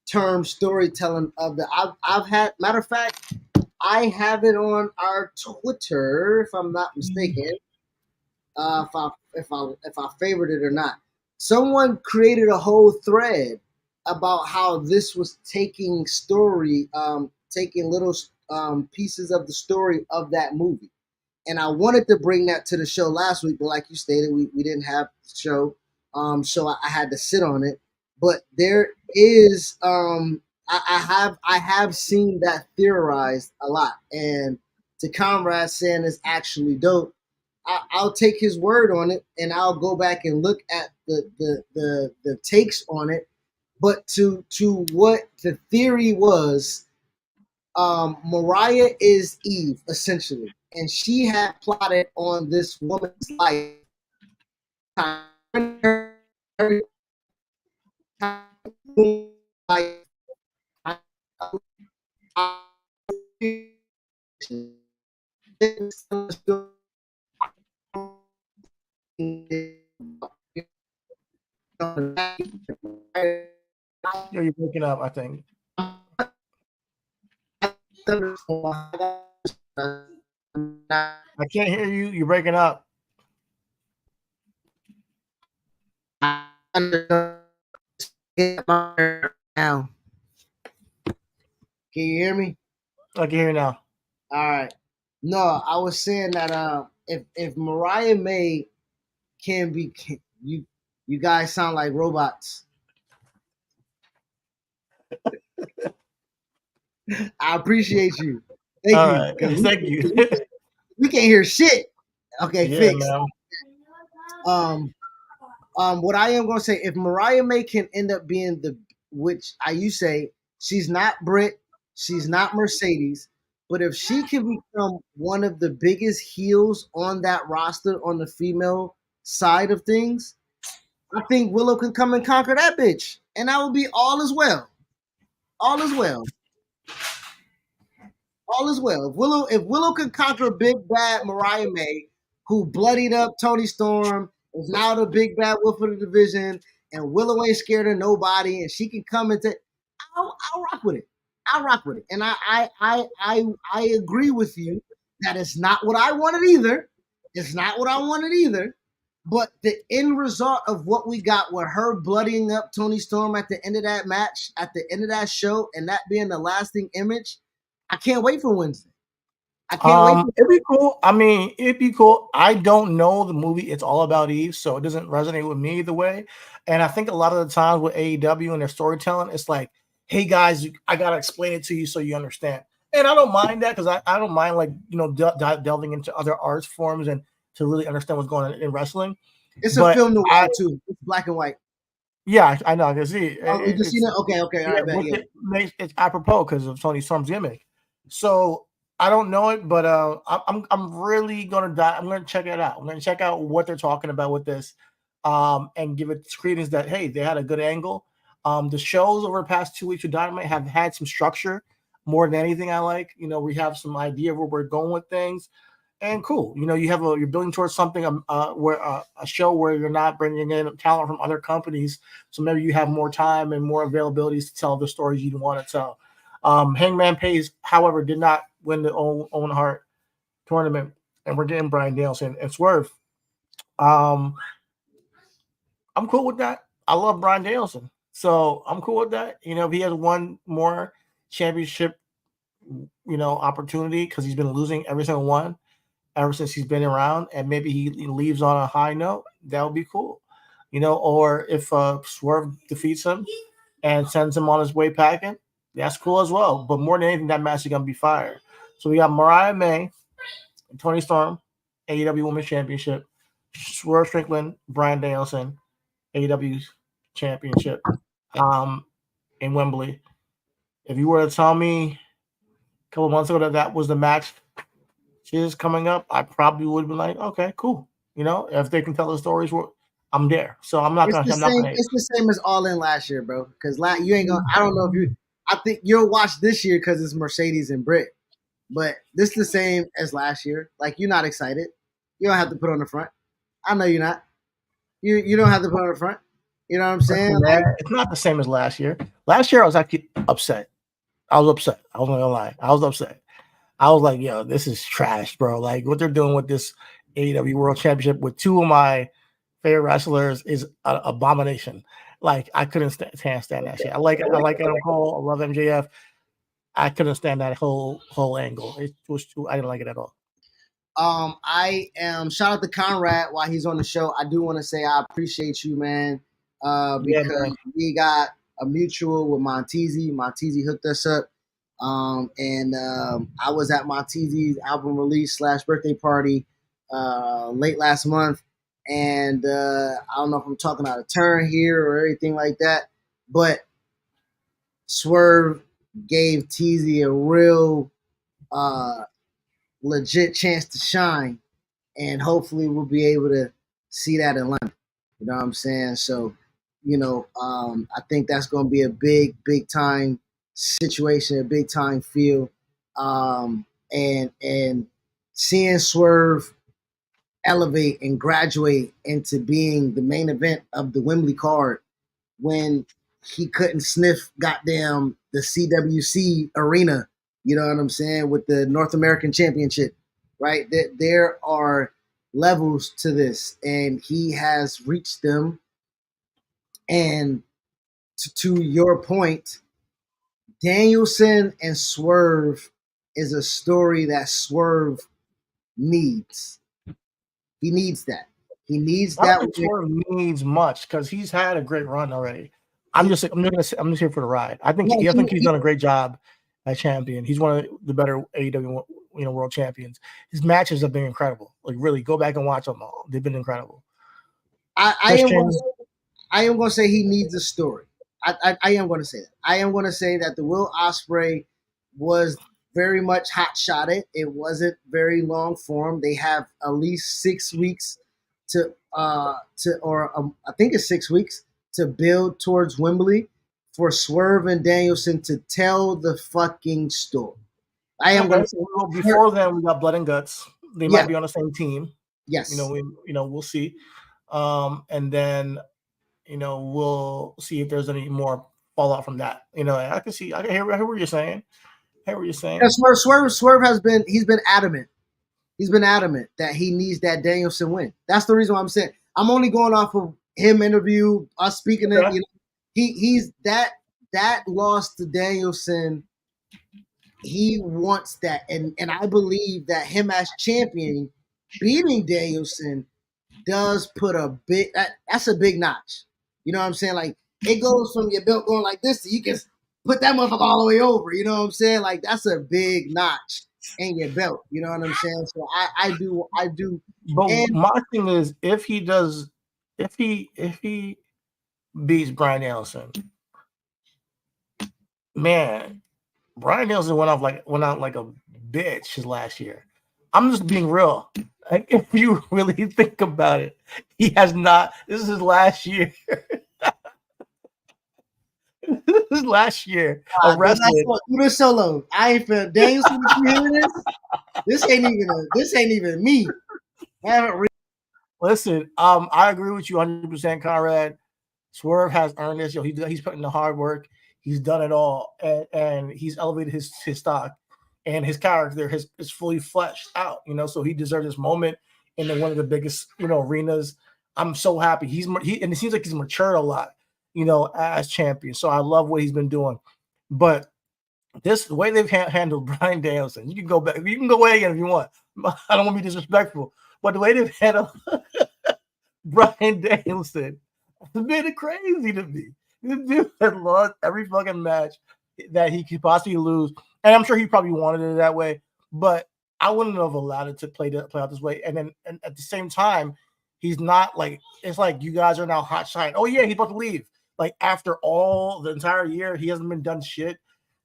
term storytelling of the. I've had, matter of fact, I have it on our Twitter, if I'm not mistaken. If I favored it or not. Someone created a whole thread about how this was taking little pieces of the story of that movie. And I wanted to bring that to the show last week, but like you stated, we didn't have the show, so I had to sit on it. But there is, I have seen that theorized a lot, and to Conrad saying it's actually dope, I'll take his word on it, and I'll go back and look at the takes on it. But to what the theory was, Mariah is Eve essentially, and she had plotted on this woman's life. like You're breaking up, I think. I can't hear you. You're breaking up. Now, can you hear me? I can hear you now. All right. No, I was saying that if Mariah May can be you guys sound like robots. I appreciate you. Thank All you. right. Because Thank you. we can't hear shit. Okay, Yeah, fixed. man. What I am gonna say, if Mariah May can end up being which you say, she's not Brit, she's not Mercedes, but if she can become one of the biggest heels on that roster on the female side of things, I think Willow can come and conquer that bitch, and that will be all as well. All is well. All is well. If Willow can conquer big bad Mariah May, who bloodied up Tony Storm, is now the big bad wolf of the division, and Willow ain't scared of nobody, and she can come into, I'll rock with it. I'll rock with it. And I agree with you that it's not what I wanted either. It's not what I wanted either. But the end result of what we got with her bloodying up Tony Storm at the end of that match, at the end of that show, and that being the lasting image, I can't wait for Wednesday. I can't wait. It'd be cool. I mean, it'd be cool. I don't know the movie. It's All About Eve, so it doesn't resonate with me either way. And I think a lot of the times with AEW and their storytelling, it's like, hey guys, I gotta explain it to you so you understand. And I don't mind that because I don't mind, like, delving into other art forms and to really understand what's going on in wrestling. It's a film noir too. It's black and white. Yeah, I know. I can see. Oh, you just seen it? Okay, all right, It's apropos because of Tony Storm's gimmick. So I don't know it, but I'm really gonna die. I'm gonna check it out. I'm gonna check out what they're talking about with this, and give it credence that hey, they had a good angle. The shows over the past 2 weeks of Dynamite have had some structure more than anything. I like. We have some idea of where we're going with things, and cool. You're building towards something where a show where you're not bringing in talent from other companies, so maybe you have more time and more availabilities to tell the stories you want to tell. Hangman Page, however, did not win the Owen Hart tournament, and we're getting Bryan Danielson and Swerve. I'm cool with that. I love Bryan Danielson, so I'm cool with that. If he has one more championship, opportunity because he's been losing every single one ever since he's been around, and maybe he leaves on a high note, that would be cool. Or if Swerve defeats him and sends him on his way packing, that's cool as well. But more than anything, that match is going to be fire. So we got Mariah May, Tony Storm, AEW Women's Championship, Swerve Strickland, Bryan Danielson, AEW Championship in Wembley. If you were to tell me a couple months ago that was the match is coming up, I probably would be like, okay, cool. If they can tell the stories, I'm there. So I'm not It's gonna. It's the same as All In last year, bro. Because you ain't gonna. I don't know if you. I think you'll watch this year because it's Mercedes and Britt. But this is the same as last year. Like, you're not excited. You don't have to put on the front. I know you're not. You don't have to put on the front. You know what I'm saying? Like, it's not the same as last year. Last year I was actually upset. I was upset. I wasn't gonna lie. I was upset. I was like, yo, this is trash, bro. Like, what they're doing with this AEW World Championship with two of my favorite wrestlers is an abomination. Like, I couldn't stand that shit. I like Adam Cole. I love MJF. I couldn't stand that whole angle. It was I didn't like it at all. I am shout out to Conrad while he's on the show. I do want to say I appreciate you, man. Because we got a mutual with Montezzi. Montezzi hooked us up. And I was at Montezzi's album release / birthday party late last month. And I don't know if I'm talking out of turn here or anything like that, but Swerve gave Teasy a real legit chance to shine, and hopefully we'll be able to see that in London. You know what I'm saying? So I think that's going to be a big time situation, a big time feel. And seeing Swerve elevate and graduate into being the main event of the Wembley card when he couldn't sniff goddamn the CWC arena, you know what I'm saying, with the North American Championship, right? There are levels to this, and he has reached them. And to your point, Danielson and Swerve is a story that Swerve needs. He needs that. He needs I don't that. think Swerve needs much because he's had a great run already. I'm just here for the ride. I think he's done a great job as champion. He's one of the better AEW world champions. His matches have been incredible. Like really, go back and watch them all. They've been incredible. I am going to say he needs a story. I am going to say that. I am going to say that the Will Ospreay was very much hot shotted. It wasn't very long form. They have at least 6 weeks I think it's 6 weeks to build towards Wembley for Swerve and Danielson to tell the fucking story. I am going to. Before then, we got Blood and Guts. They might be on the same team. Yes. We'll see. And then, we'll see if there's any more fallout from that. I can hear what you're saying. Yeah, Swerve he's been adamant. He's been adamant that he needs that Danielson win. That's the reason why I'm saying I'm only going off of him interview, us speaking it. He's that loss to Danielson. He wants that, and I believe that him as champion beating Danielson does put that's a big notch. You know what I'm saying? Like it goes from your belt going like this to you can put that motherfucker all the way over. You know what I'm saying? Like that's a big notch in your belt. You know what I'm saying? So I do. But my thing is, if he beats Bryan Danielson, man, Bryan Danielson went out like a bitch his last year. I'm just being real. Like, if you really think about it, he has not. This is his last year. This is last year of wrestling. Do this solo. I ain't feel Danielson. You hearing this? This ain't even me. Listen, I agree with you 100%, Conrad. Swerve has earned this. He's putting the hard work. He's done it all, and he's elevated his stock, and his character is fully fleshed out. So he deserves this moment in one of the biggest arenas. I'm so happy and it seems like he's matured a lot, as champion. So I love what he's been doing. But the way they've handled Bryan Danielson, you can go back, you can go away again if you want. I don't want to be disrespectful, but the way they've handled Bryan Danielson has been crazy to me. This dude had lost every fucking match that he could possibly lose, and I'm sure he probably wanted it that way, but I wouldn't have allowed it to play out this way. And at the same time, he's not like, it's like you guys are now hot shine. Oh yeah, he's about to leave. Like after all the entire year, he hasn't been done shit.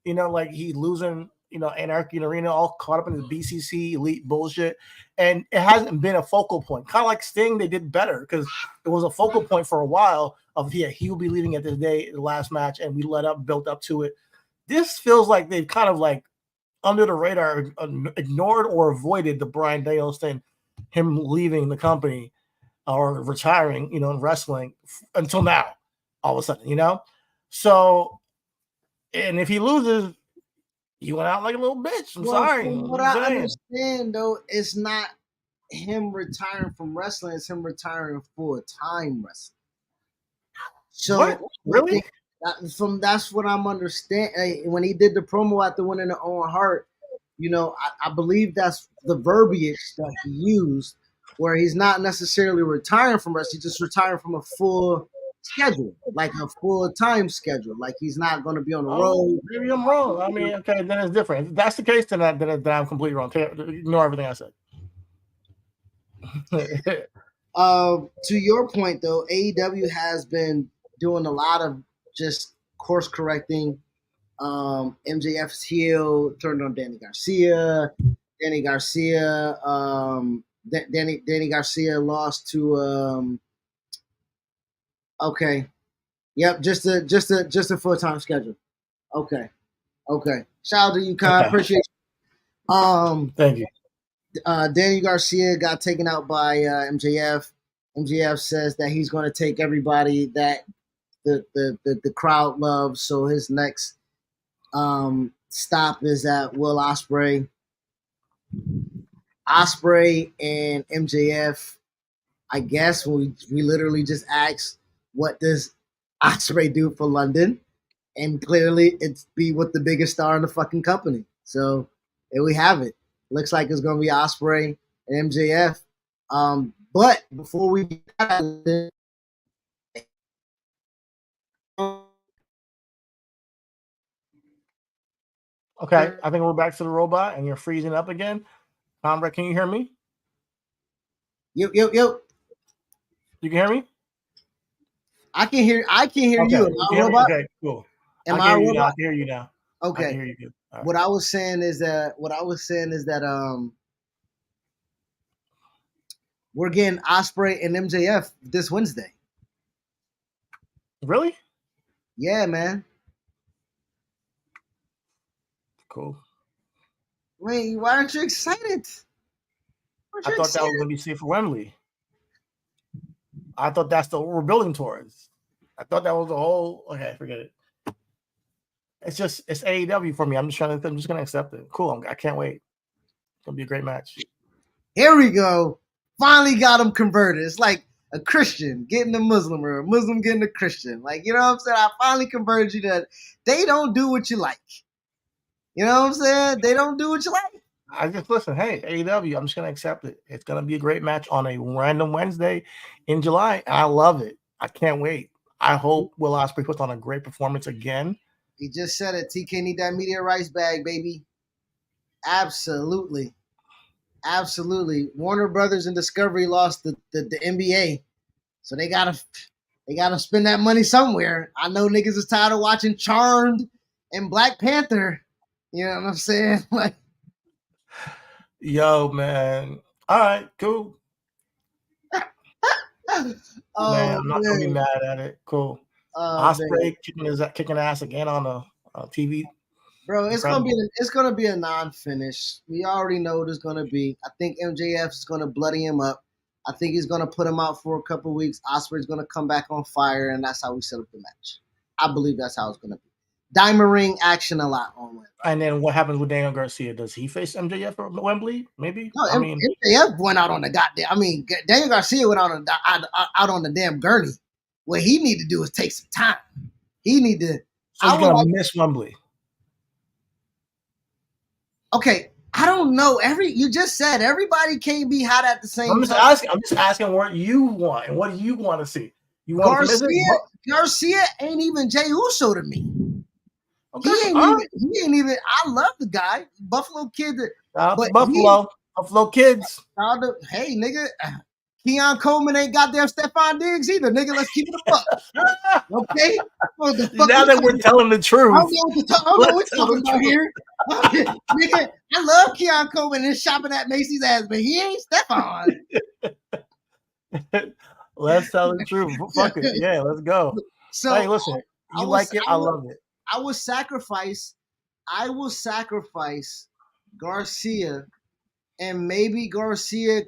Like he's losing, Anarchy Arena, all caught up in the BCC elite bullshit, and it hasn't been a focal point. Kind of like Sting, they did better because it was a focal point for a while of he will be leaving at this day, the last match, and we built up to it. This feels like they've kind of like under the radar ignored or avoided the Bryan Danielson, him leaving the company or retiring, in wrestling until now, all of a sudden, So, and if he loses, he went out like a little bitch. I'm sorry. What I understand though, it's not him retiring from wrestling; it's him retiring full-time wrestling. So what? Really? That's what I'm understanding. When he did the promo at the winning the Owen Hart, I believe that's the verbiage that he used, where he's not necessarily retiring from wrestling, he's just retiring from a full schedule, like a full-time schedule. Like he's not going to be on the road. Maybe I'm wrong. I mean, okay, then it's different. If that's the case, then I'm completely wrong. Ignore everything I said. To your point, though, AEW has been doing a lot of just course correcting. MJF's heel turned on Danny Garcia. Danny Garcia lost to okay. Yep, just a full-time schedule. Okay. Shout out to you, Kyle. Okay, Appreciate you. thank you. Daniel Garcia got taken out by MJF. MJF says that he's going to take everybody that the crowd loves. So his next stop is at Will Ospreay. Ospreay and MJF. I guess we literally just asked, what does Ospreay do for London? And clearly, it's be with the biggest star in the fucking company. So there we have it. Looks like it's going to be Ospreay and MJF. But before we get that, Okay, I think we're back to the robot, and you're freezing up again. Conrad, can you hear me? Yep. You can hear me? I can hear Okay, you. you can hear me? Okay, cool. Am I I a can hear you now. I robot? can hear you now. I Okay. can hear you good. All right. What I was saying is that we're getting Ospreay and MJF this Wednesday. Really? Yeah, man. Cool. Wait, why aren't you excited? I thought that was going to be safe for Wembley. I thought that's what we're building towards. I thought that was the whole. Okay, forget it. It's AEW for me. I'm just going to accept it. Cool. I can't wait. It's going to be a great match. Here we go. Finally got him converted. It's like a Christian getting a Muslim or a Muslim getting a Christian. Like, you know what I'm saying? I finally converted you that they don't do what you like. You know what I'm saying? They don't do what you like. I just listen. Hey, AEW, I'm just going to accept it. It's going to be a great match on a random Wednesday in July. And I love it. I can't wait. I hope Will Ospreay puts on a great performance again. He just said it. TK need that media rights bag, baby. Absolutely. Warner Brothers and Discovery lost the NBA. So they gotta spend that money somewhere. I know niggas is tired of watching Charmed and Black Panther. You know what I'm saying? Like, yo, man. All right, cool. Man, I'm not gonna be mad at it. Cool. Ospreay kicking ass again on the TV. Bro, it's gonna be a non-finish. We already know what it's gonna be. I think MJF is gonna bloody him up. I think he's gonna put him out for a couple weeks. Ospreay's gonna come back on fire, and that's how we set up the match. I believe that's how it's gonna be. Diamond ring action a lot on Wembley. And then what happens with Daniel Garcia? Does he face MJF at Wembley? Maybe. No, MJF went out on the goddamn. I mean, Daniel Garcia went out on the damn gurney. What he need to do is take some time. He need to. So he's gonna miss Wembley. Okay, I don't know. You just said everybody can't be hot at the same time. I'm just asking what you want and what do you want to see. You want Garcia ain't even Jey Uso to me. Okay. He ain't even. I love the guy, Buffalo Kid. But Buffalo Kids. Hey, nigga, Keon Coleman ain't goddamn Stephon Diggs either, nigga. Let's keep it a fuck. Okay. Now that we're telling the truth, I don't know what we're talking about here. Nigga, I love Keon Coleman and shopping at Macy's ass, but he ain't Stephon. Let's tell the truth. Fuck it. Yeah, let's go. So hey, listen, I love it. I will sacrifice Garcia, and maybe Garcia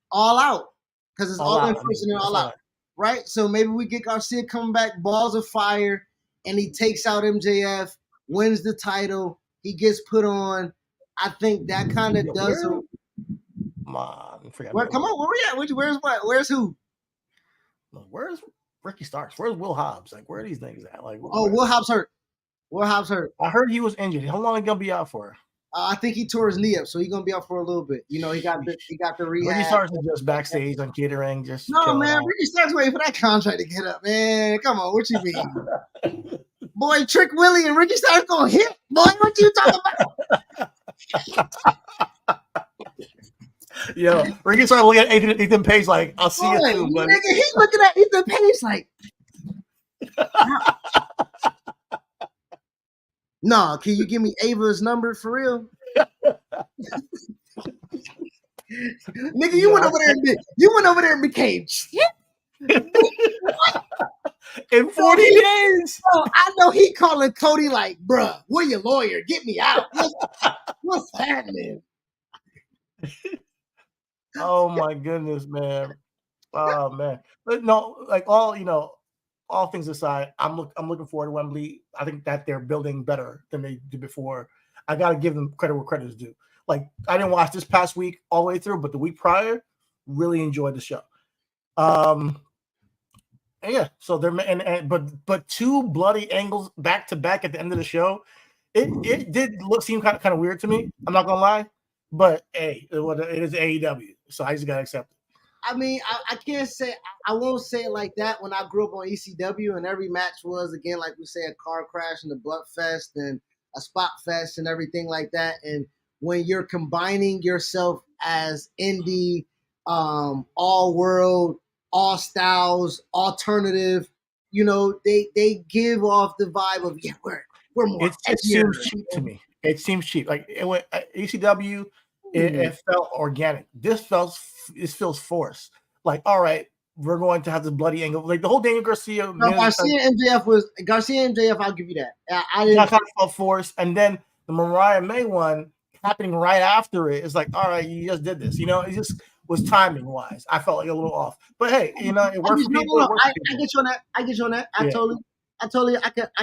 all out, because it's all in first and then all out, right? So maybe we get Garcia coming back, balls of fire, and he takes out MJF, wins the title, he gets put on. I think that kind of does it. Come on, come on, where we at? Where's who? Where's Ricky Starks? Where's Will Hobbs? Like, where are these things at? Like, Will Hobbs hurt. I heard he was injured. How long are you gonna be out for? I think he tore his knee up, so he's gonna be out for a little bit. You know, he got the rehab. Ricky Starks is just backstage on catering, just no man. Out. Ricky Starks waiting for that contract to get up, man. Come on, what you mean? Boy, Trick Willie and Ricky Starks gonna hit. Boy, what you talking about? Yo, Ricky started looking at Ethan Page like, I'll see you soon, buddy. Nigga, he's looking at Ethan Page like, nah, can you give me Ava's number for real? Nigga, you went over there and became shit. In 40 days. Oh, I know he calling Cody like, bruh, where your lawyer? Get me out. What's happening? Oh my goodness, man. Oh man. But no, like all things aside, I'm looking forward to Wembley. I think that they're building better than they did before. I gotta give them credit where credit is due. Like I didn't watch this past week all the way through, but the week prior, really enjoyed the show. And yeah, so they're but two bloody angles back to back at the end of the show. It did seem kind of weird to me. I'm not gonna lie, but hey, it is AEW, so I just gotta accept it. I mean, I can't say, I won't say it like that. When I grew up on ECW and every match was, again, like we say, a car crash and a blood fest and a spot fest and everything like that. And when you're combining yourself as indie, all world, all styles, alternative, they give off the vibe of, yeah, we're more. It seems cheap to me. It seems cheap. Like it went ECW. It felt organic. This feels forced. Like, all right, we're going to have this bloody angle. Like the whole Daniel Garcia. No, Garcia and MJF. I'll give you that. I didn't. That kind of felt forced, and then the Mariah May one happening right after it is like, all right, you just did this. It just was timing wise. I felt like a little off, but hey, it worked for people. I get you on that. I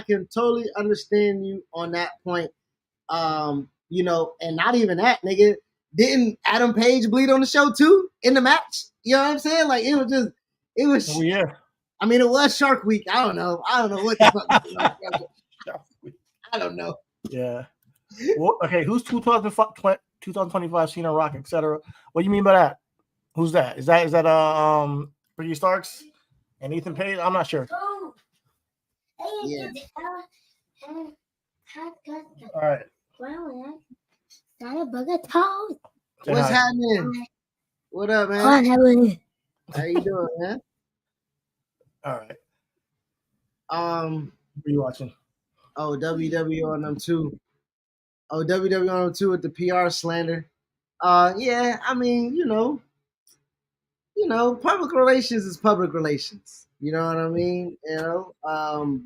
can totally understand you on that point. And not even that, nigga. Didn't Adam Page bleed on the show too in the match? You know what I'm saying? Like it was. Oh, yeah. I mean, it was Shark Week. I don't know what the fuck. I don't know. Yeah. Well, okay. Who's 2025 Cena, Rock, etc.? What do you mean by that? Who's that? Is that Ricky Starks and Ethan Page? I'm not sure. Yeah. All right. What's happening? What up, man? How you doing, man? All right. What are you watching? Oh, WWE on them too. Oh, WWE on them too with the PR slander. Yeah, I mean, public relations is public relations. You know what I mean?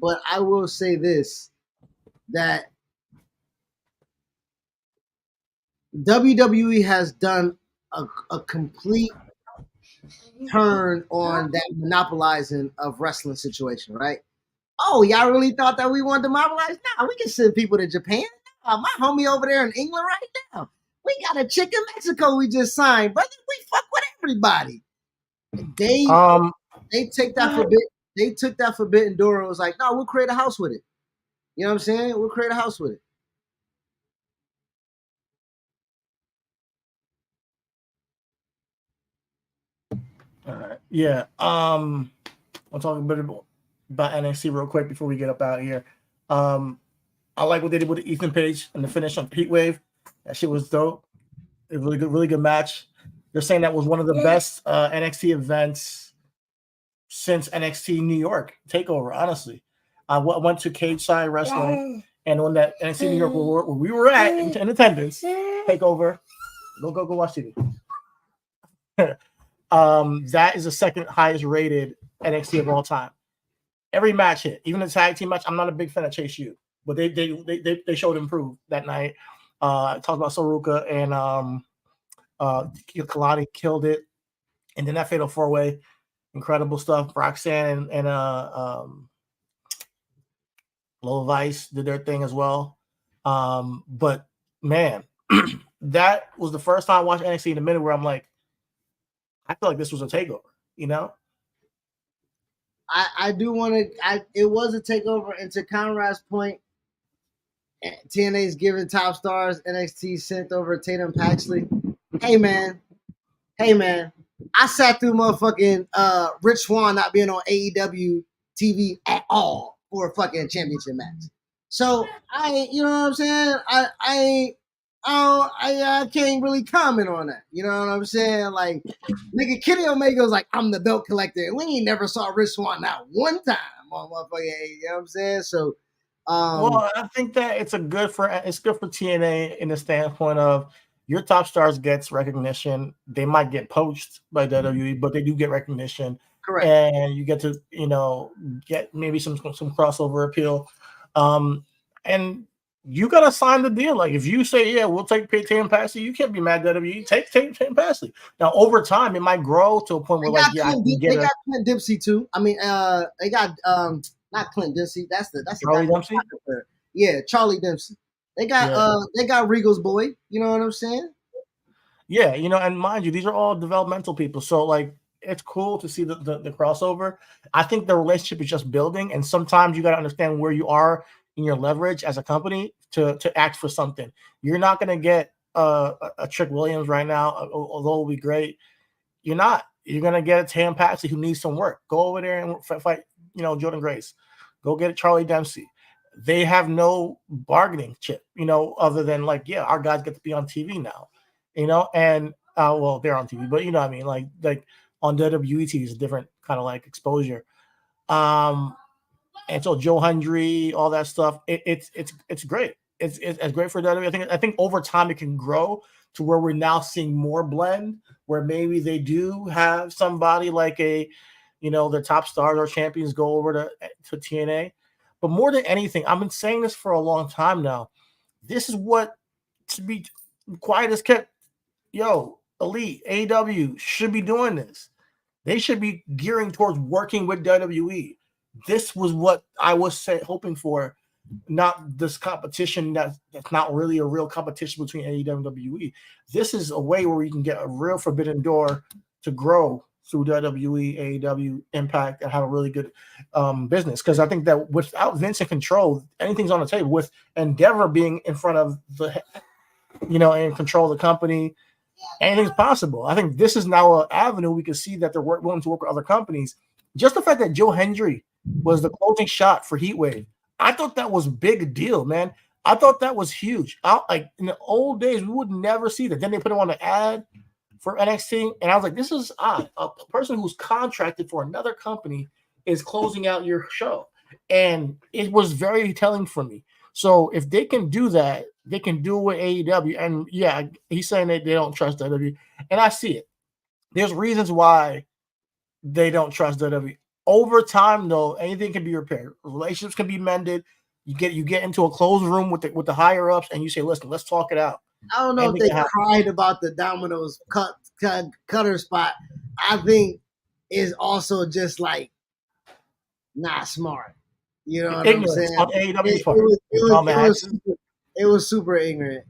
But I will say this, that WWE has done a complete turn on that monopolizing of wrestling situation, right? Oh, y'all really thought that we wanted to monopolize? Nah, we can send people to Japan. Nah, my homie over there in England right now. We got a chick in Mexico we just signed, brother. We fuck with everybody. They take that forbidden. They took that forbidden door and was like, no, we'll create a house with it. You know what I'm saying? We'll create a house with it. All right. Yeah. I'll talk a bit about NXT real quick before we get up out of here. I like what they did with Ethan Page and the finish on Heatwave. That shit was dope. A really good match. They're saying that was one of the best NXT events since NXT New York TakeOver. Honestly, I went to Cage Side Wrestling, and when that NXT New York where we were at in attendance, TakeOver. Go watch TV. That is the second highest rated NXT of all time. Every match hit, even the tag team match. I'm not a big fan of Chase U, but they showed improve that night. Talked about Saruka and Kalani killed it, and then that fatal 4-way, incredible stuff. Roxanne and Low Vice did their thing as well. But man, that was the first time I watched NXT in a minute where I'm like, I feel like this was a takeover, I do want to. It was a takeover, and to Conrad's point, TNA's giving top stars. NXT sent over Tatum Paxley. Hey man, I sat through motherfucking Rich Swann not being on AEW TV at all for a fucking championship match. So you know what I'm saying? I can't really comment on that. You know what I'm saying? Like, nigga, Kenny Omega was like, I'm the belt collector. And we ain't never saw Rich Swann not one time on motherfucking, you know what I'm saying? So, well, I think that it's good for TNA in the standpoint of your top stars gets recognition. They might get poached by WWE, but they do get recognition. Correct. and you get to get maybe some crossover appeal, and you gotta sign the deal. Like if you say, yeah, we'll take Tatum Paxley, you can't be mad at WWE. Take Tatum Paxley. Now over time, it might grow to a point where I can get they got Clint Dempsey too. I mean, they got not Clint Dempsey. That's Charlie Dempsey. Yeah, Charlie Dempsey. They got Regal's boy. You know what I'm saying? Yeah, and mind you, these are all developmental people. So like it's cool to see the crossover. I think the relationship is just building, and sometimes you got to understand where you are in your leverage as a company to act for something. You're not going to get a Trick Williams right now, although it'll be great. You're not. You're going to get a Tam Patsy who needs some work. Go over there and fight, Jordan Grace. Go get a Charlie Dempsey. They have no bargaining chip, other than like, yeah, our guys get to be on TV now, and well, they're on TV, but you know what I mean? Like on WWE TV is a different kind of like exposure. And so Joe Hendry, all that stuff, it's great. It's great for WWE. I think over time it can grow to where we're now seeing more blend, where maybe they do have somebody like their top stars or champions go over to TNA. But more than anything, I've been saying this for a long time now. This is what, to be quiet as kept, Elite, AEW should be doing this. They should be gearing towards working with WWE. This was what I was hoping for, not this competition that's not really a real competition between AEW and WWE. This is a way where you can get a real forbidden door to grow through WWE, AEW, Impact, and have a really good business. Because I think that without Vince in control, anything's on the table. With Endeavor being in front of in control of the company, anything's possible. I think this is now an avenue we can see that they're willing to work with other companies. Just the fact that Joe Hendry was the closing shot for Heatwave, I thought that was a big deal, man. I thought that was huge. Like in the old days, we would never see that. Then they put him on the ad for NXT, and I was like, this is odd. A person who's contracted for another company is closing out your show, and it was very telling for me. So if they can do that, they can do it with AEW. And yeah, he's saying that they don't trust WWE, and I see it. There's reasons why they don't trust WWE. Over time, though, anything can be repaired. Relationships can be mended. You get into a closed room with the higher ups, and you say, "Listen, let's talk it out." I don't know if they cried about the Domino's cutter spot. I think is also just like not smart. You know what I'm saying? On AEW's part. It was super ignorant.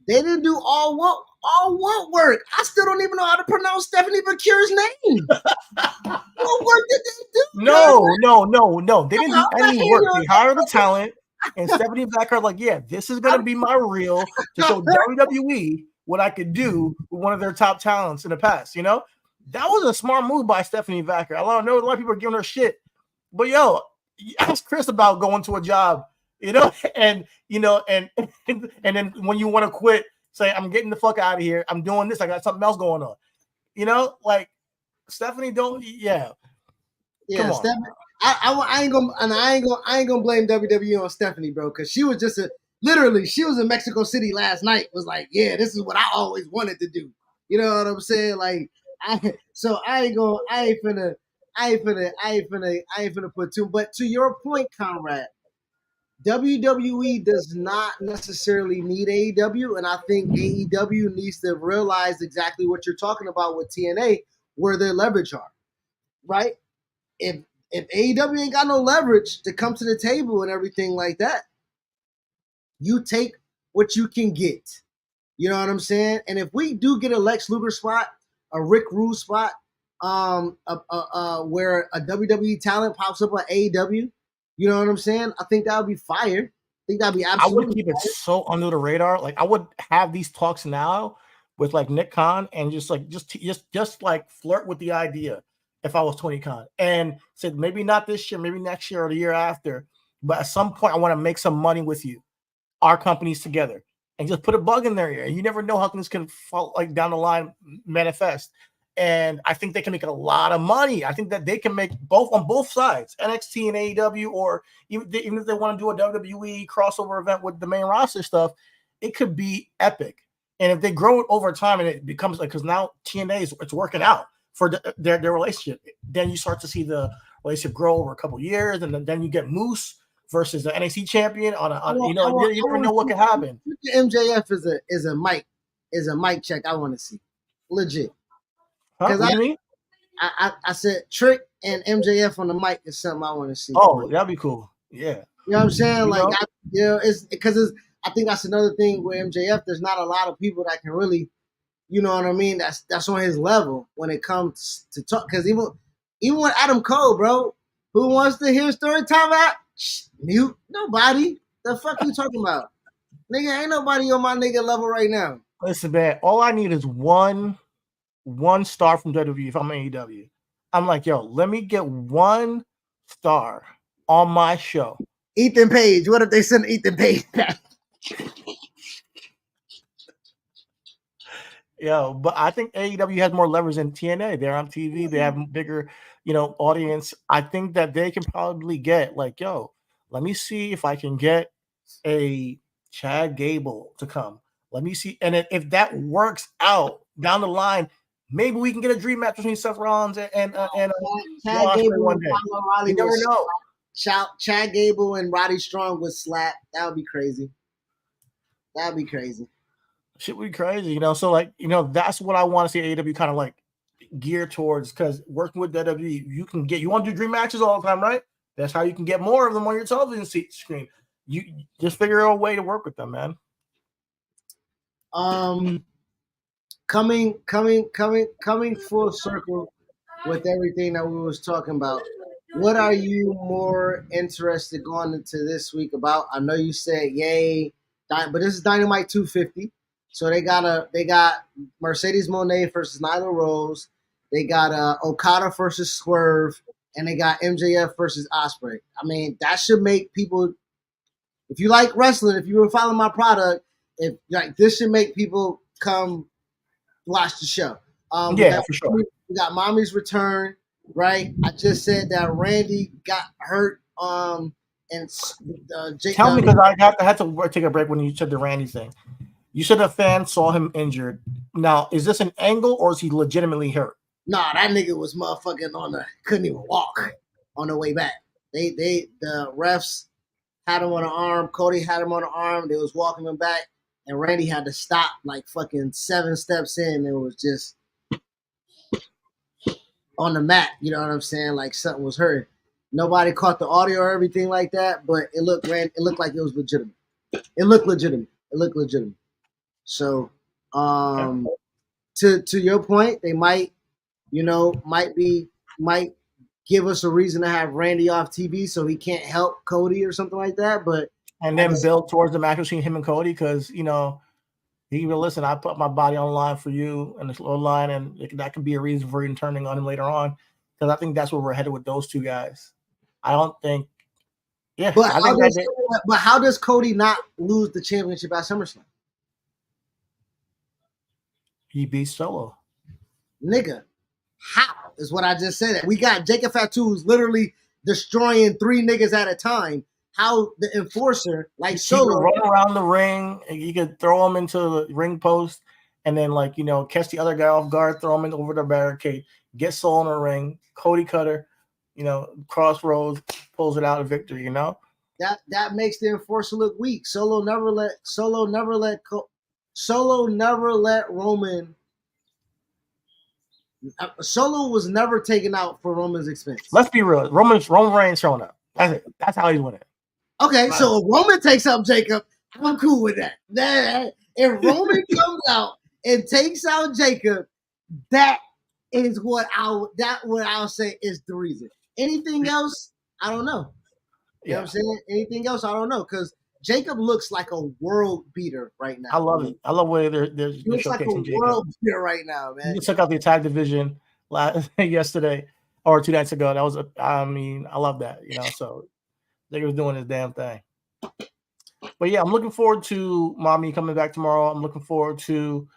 They didn't do all what work. I still don't even know how to pronounce Stephanie Vacure's name. What work did they do? No. They didn't do any work. They hired the talent, and Stephanie Vacure like, yeah, this is going to be my reel to show WWE what I could do with one of their top talents in the past. That was a smart move by Stephanie Vacure. I know a lot of people are giving her shit, but ask Chris about going to a job. And then when you want to quit, say, I'm getting the fuck out of here. I'm doing this. I got something else going on. Like Stephanie, Come on. Stephanie, I ain't gonna blame WWE on Stephanie, bro, because she was just she was in Mexico City last night. Was like, yeah, this is what I always wanted to do. You know what I'm saying? Like, I ain't finna put two. But to your point, Conrad, WWE does not necessarily need AEW, and I think AEW needs to realize exactly what you're talking about with TNA, where their leverage are, right? If AEW ain't got no leverage to come to the table and everything like that, you take what you can get. You know what I'm saying? And if we do get a Lex Luger spot, a Rick Rude spot, where a WWE talent pops up on AEW, you know what I'm saying? I think that would be fire. I think that'd be absolutely. I would keep it so under the radar. Like I would have these talks now with like Nick Khan and just like flirt with the idea if I was Tony Khan and said maybe not this year, maybe next year or the year after, but at some point I want to make some money with you, our companies together, and just put a bug in their ear. You never know how things can fall like down the line manifest. And I think they can make a lot of money. I think that they can make on both sides, NXT and AEW, or even if they want to do a WWE crossover event with the main roster stuff, it could be epic. And if they grow it over time and it becomes like, because now TNA it's working out. for their relationship. Then you start to see the relationship grow over a couple years, and then you get Moose versus the NXT champion you never know what can happen. MJF is a mic check. I want to see legit. Huh? What do you mean? I said Trick and MJF on the mic is something I want to see. Oh, that'd be cool. Yeah. You know what I'm saying? It's because I think that's another thing with MJF. There's not a lot of people that can really, you know what I mean? That's on his level when it comes to talk. Because even with Adam Cole, bro, who wants to hear story time at? Mute. Nobody. The fuck you talking about? Nigga, ain't nobody on my nigga level right now. Listen, man, all I need is one star from WWE if I'm AEW. I'm like, yo, let me get one star on my show. Ethan Page. What if they send Ethan Page back? Yo, but I think AEW has more leverage than TNA. They're on TV. They have bigger, audience. I think that they can probably get like, yo, let me see if I can get a Chad Gable to come. Let me see. And if that works out down the line, maybe we can get a dream match between Seth Rollins and Chad Gable one day. You never know. Chad Gable and Roddy Strong would slap. That would be crazy. That'd be crazy. Shit would be crazy, So that's what I want to see AEW kind of like gear towards, because working with WWE, you want to do dream matches all the time, right? That's how you can get more of them on your television screen. You just figure out a way to work with them, man. Coming full circle with everything that we was talking about. What are you more interested going into this week about? I know you said yay, but this is Dynamite 250. So they got Mercedes Moné versus Nyla Rose. They got Okada versus Swerve, and they got MJF versus Ospreay. I mean, that should make people, if you like wrestling, if you were following my product, this should make people come watch the show. For sure. We got Mommy's return, right? I just said that Randy got hurt. And tell me, because I had to take a break when you said the Randy thing. You said a fan saw him injured. Now, is this an angle or is he legitimately hurt? Nah, that nigga was motherfucking couldn't even walk on the way back. The refs had him on the arm. Cody had him on the arm. They was walking him back, and Randy had to stop like fucking 7 steps in. It was just on the mat. You know what I'm saying? Like something was hurt. Nobody caught the audio or everything like that, but it looked like it was legitimate. It looked legitimate. So, to your point, they might give us a reason to have Randy off TV so he can't help Cody or something like that. But and then build towards the match between him and Cody, because he can listen. I put my body on the line for you and this little line, and that could be a reason for him turning on him later on. Because I think that's where we're headed with those two guys. I don't think. Yeah, but how does Cody not lose the championship at SummerSlam? He beat Solo. Nigga, how is what I just said. We got Jacob Fatu who's literally destroying 3 niggas at a time. How the enforcer, like Solo, run around the ring, and you could throw him into the ring post, and then catch the other guy off guard, throw him over the barricade, get Solo in the ring, Cody Cutter, crossroads, pulls it out of victory. That makes the enforcer look weak. Solo never let Roman. Solo was never taken out for Roman's expense. Let's be real. Roman Reigns showing up. That's it. That's how he's winning. Okay, so if Roman takes out Jacob, I'm cool with that. If Roman comes out and takes out Jacob, that is what I'll say is the reason. Anything else, I don't know. You know what I'm saying? Anything else, I don't know, because Jacob looks like a world beater right now. I love it. I love where they're looks like a world beater right now, man. He took out the tag division yesterday or 2 nights ago. That was, I love that. So they was doing his damn thing. But yeah, I'm looking forward to Mommy coming back tomorrow. I'm looking forward to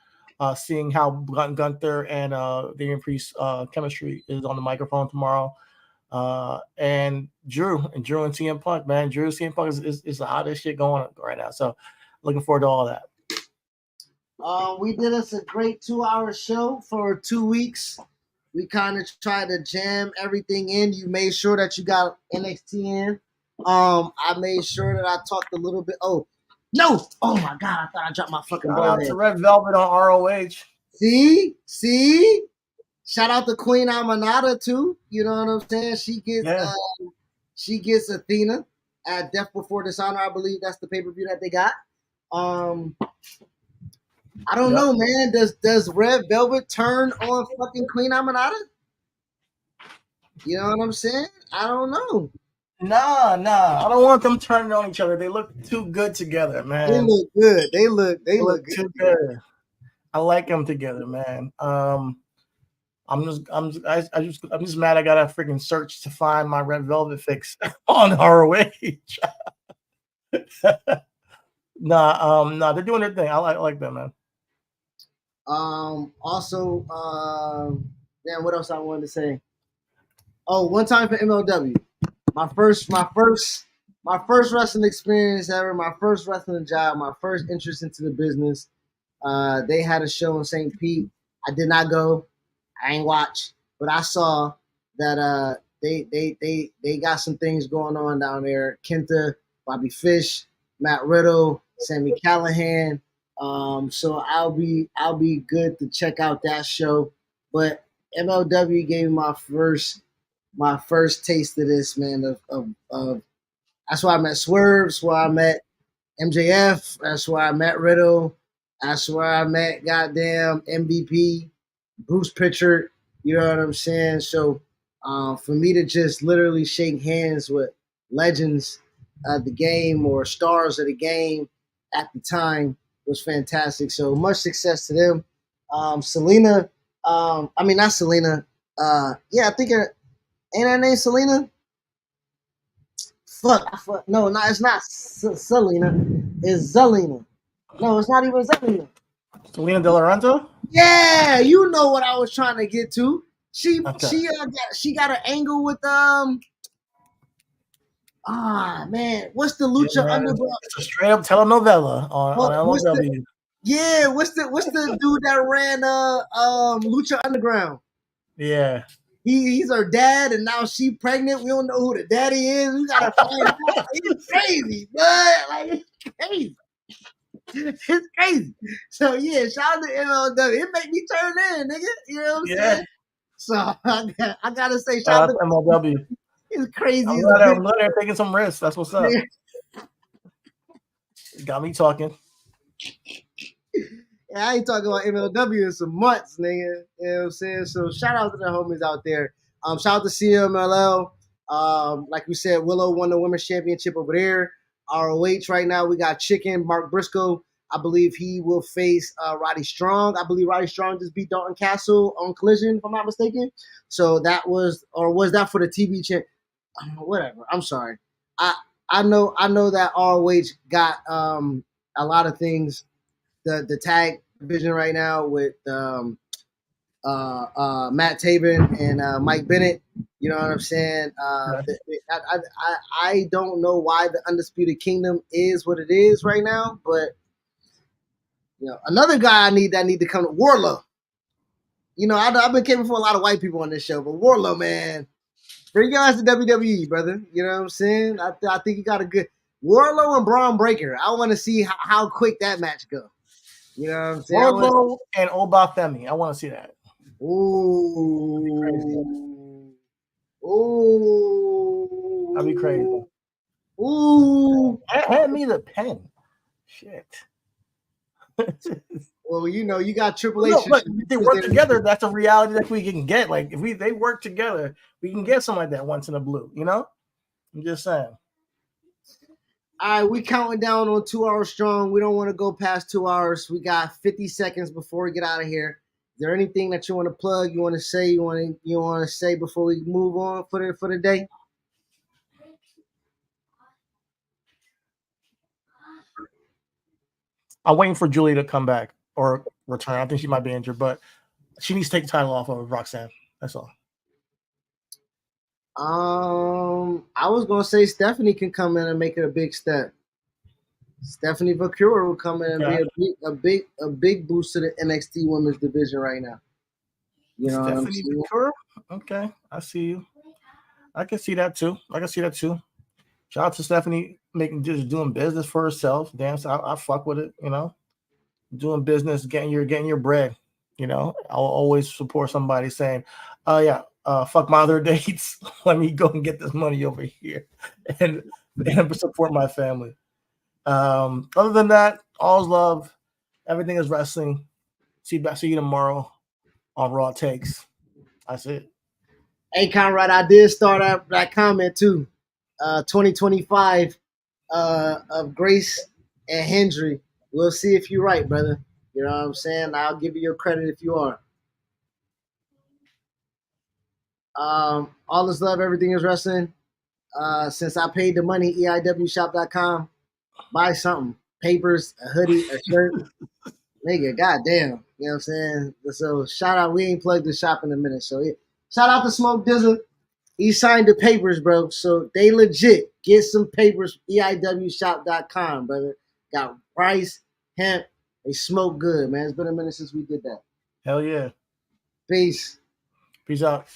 seeing how Gunther and Damian Priest chemistry is on the microphone tomorrow. And Drew and CM Punk, man. CM Punk is the hottest shit going on right now. So looking forward to all that. We did us a great 2-hour show for 2 weeks. kind of tried to jam everything in. You made sure that you got NXT in. I made sure that I talked a little bit. Oh no! Oh my god! I thought I dropped my fucking Shout ball out head. to Red Velvet on ROH. See. Shout out to Queen Amanada too. You know what I'm saying? She gets Athena at Death Before Dishonor. I believe that's the pay-per-view that they got. I don't know, man. Does Red Velvet turn on fucking Queen Amanada? You know what I'm saying? I don't know. Nah. I don't want them turning on each other. They look too good together, man. They look good. They look good. Too good. I like them together, man. I'm just mad I gotta freaking search to find my Red Velvet fix on ROH. Nah, they're doing their thing. I like them, man. Also, damn, what else I wanted to say? Oh, one time for MLW. My first wrestling experience ever, my first wrestling job, my first interest into the business. They had a show in St. Pete. I did not go. I ain't watch, but I saw that they got some things going on down there. Kenta, Bobby Fish, Matt Riddle, Sammy Callahan. So I'll be good to check out that show. But MLW gave me my first taste of this, man. Of that's where I met Swerve. That's where I met MJF. That's where I met Riddle. That's where I met goddamn MVP, Bruce Pritchard. You know what I'm saying? So for me to just literally shake hands with legends of the game or stars of the game at the time was fantastic. So much success to them. Selena, I mean not Selena. Yeah, I think ain't her name Selena? Fuck. No, it's not Selena. It's Zelina. No, it's not even Zelina. Selena De La Renta? Yeah, you know what I was trying to get to. She got an angle with man, what's the Lucha Underground? It's a straight up telenovela on MLW. What's the dude that ran Lucha Underground? Yeah. He's her dad, and now she pregnant. We don't know who the daddy is. We gotta find out. It's crazy, but like it's crazy. It's crazy. So yeah, shout out to MLW. It make me turn in, nigga. You know what I'm saying? So I gotta say, shout out to MLW. It's crazy. I'm glad they're taking some risks. That's what's up. Got me talking. I ain't talking about MLW in some months, nigga. You know what I'm saying? So shout out to the homies out there. Shout out to CMLL. Like we said, Willow won the women's championship over there. ROH right now, we got Chicken, Mark Briscoe. I believe he will face Roddy Strong. I believe Roddy Strong just beat Dalton Castle on Collision, if I'm not mistaken. So that was that for the TV champ? Whatever. I'm sorry. I know that ROH got a lot of things. The tag division right now with Matt Taven and Mike Bennett. You know what I'm saying? I don't know why the Undisputed Kingdom is what it is right now, but another guy I need to come to Wardlow. I've been caring for a lot of white people on this show, but Wardlow, man, bring your ass to WWE, brother. You know what I'm saying? I think you got a good Wardlow and Braun Breaker. I want to see how quick that match goes. You know what I'm saying? Wardlow and Obafemi. I want to see that. Ooh. That'd be crazy. Ooh. Hand me the pen. Shit. Well, you got Triple H. No, but if they work together, that's a reality that we can get. Like if they work together, we can get something like that once in a blue. I'm just saying. All right, we counting down on 2 hours strong. We don't want to go past 2 hours. We got 50 seconds before we get out of here. Is there anything that you want to plug? You want to say? You want to say before we move on for the day? I'm waiting for Julie to come back or return. I think she might be injured, but she needs to take the title off of Roxanne. That's all. I was gonna say Stephanie can come in and make it a big step. Stephanie Vancouver will come in and be a big boost to the NXT Women's division right now. You know what I'm Stephanie saying? Ventura. Okay, I see you. I can see that too. Shout out to Stephanie making just doing business for herself. Damn, so I fuck with it. Doing business, getting your bread. I'll always support somebody saying, "Oh yeah, fuck my other dates. Let me go and get this money over here, and support my family." Other than that, all's love. Everything is wrestling. See you tomorrow on Raw Takes. That's it. Hey, Conrad, I did start out that comment too. 2025 of Grace and Hendry. We'll see if you're right, brother. You know what I'm saying? I'll give you your credit if you are. All is love, everything is wrestling. Since I paid the money, EIWshop.com, buy something. Papers, a hoodie, a shirt. Nigga, goddamn. You know what I'm saying? So shout out, we ain't plugged the shop in a minute. So yeah. Shout out to Smoke Dizzle. He signed the papers, bro. So they legit. Get some papers, EIWshop.com, brother. Got rice, hemp. They smoke good, man. It's been a minute since we did that. Hell yeah. Peace. Peace out.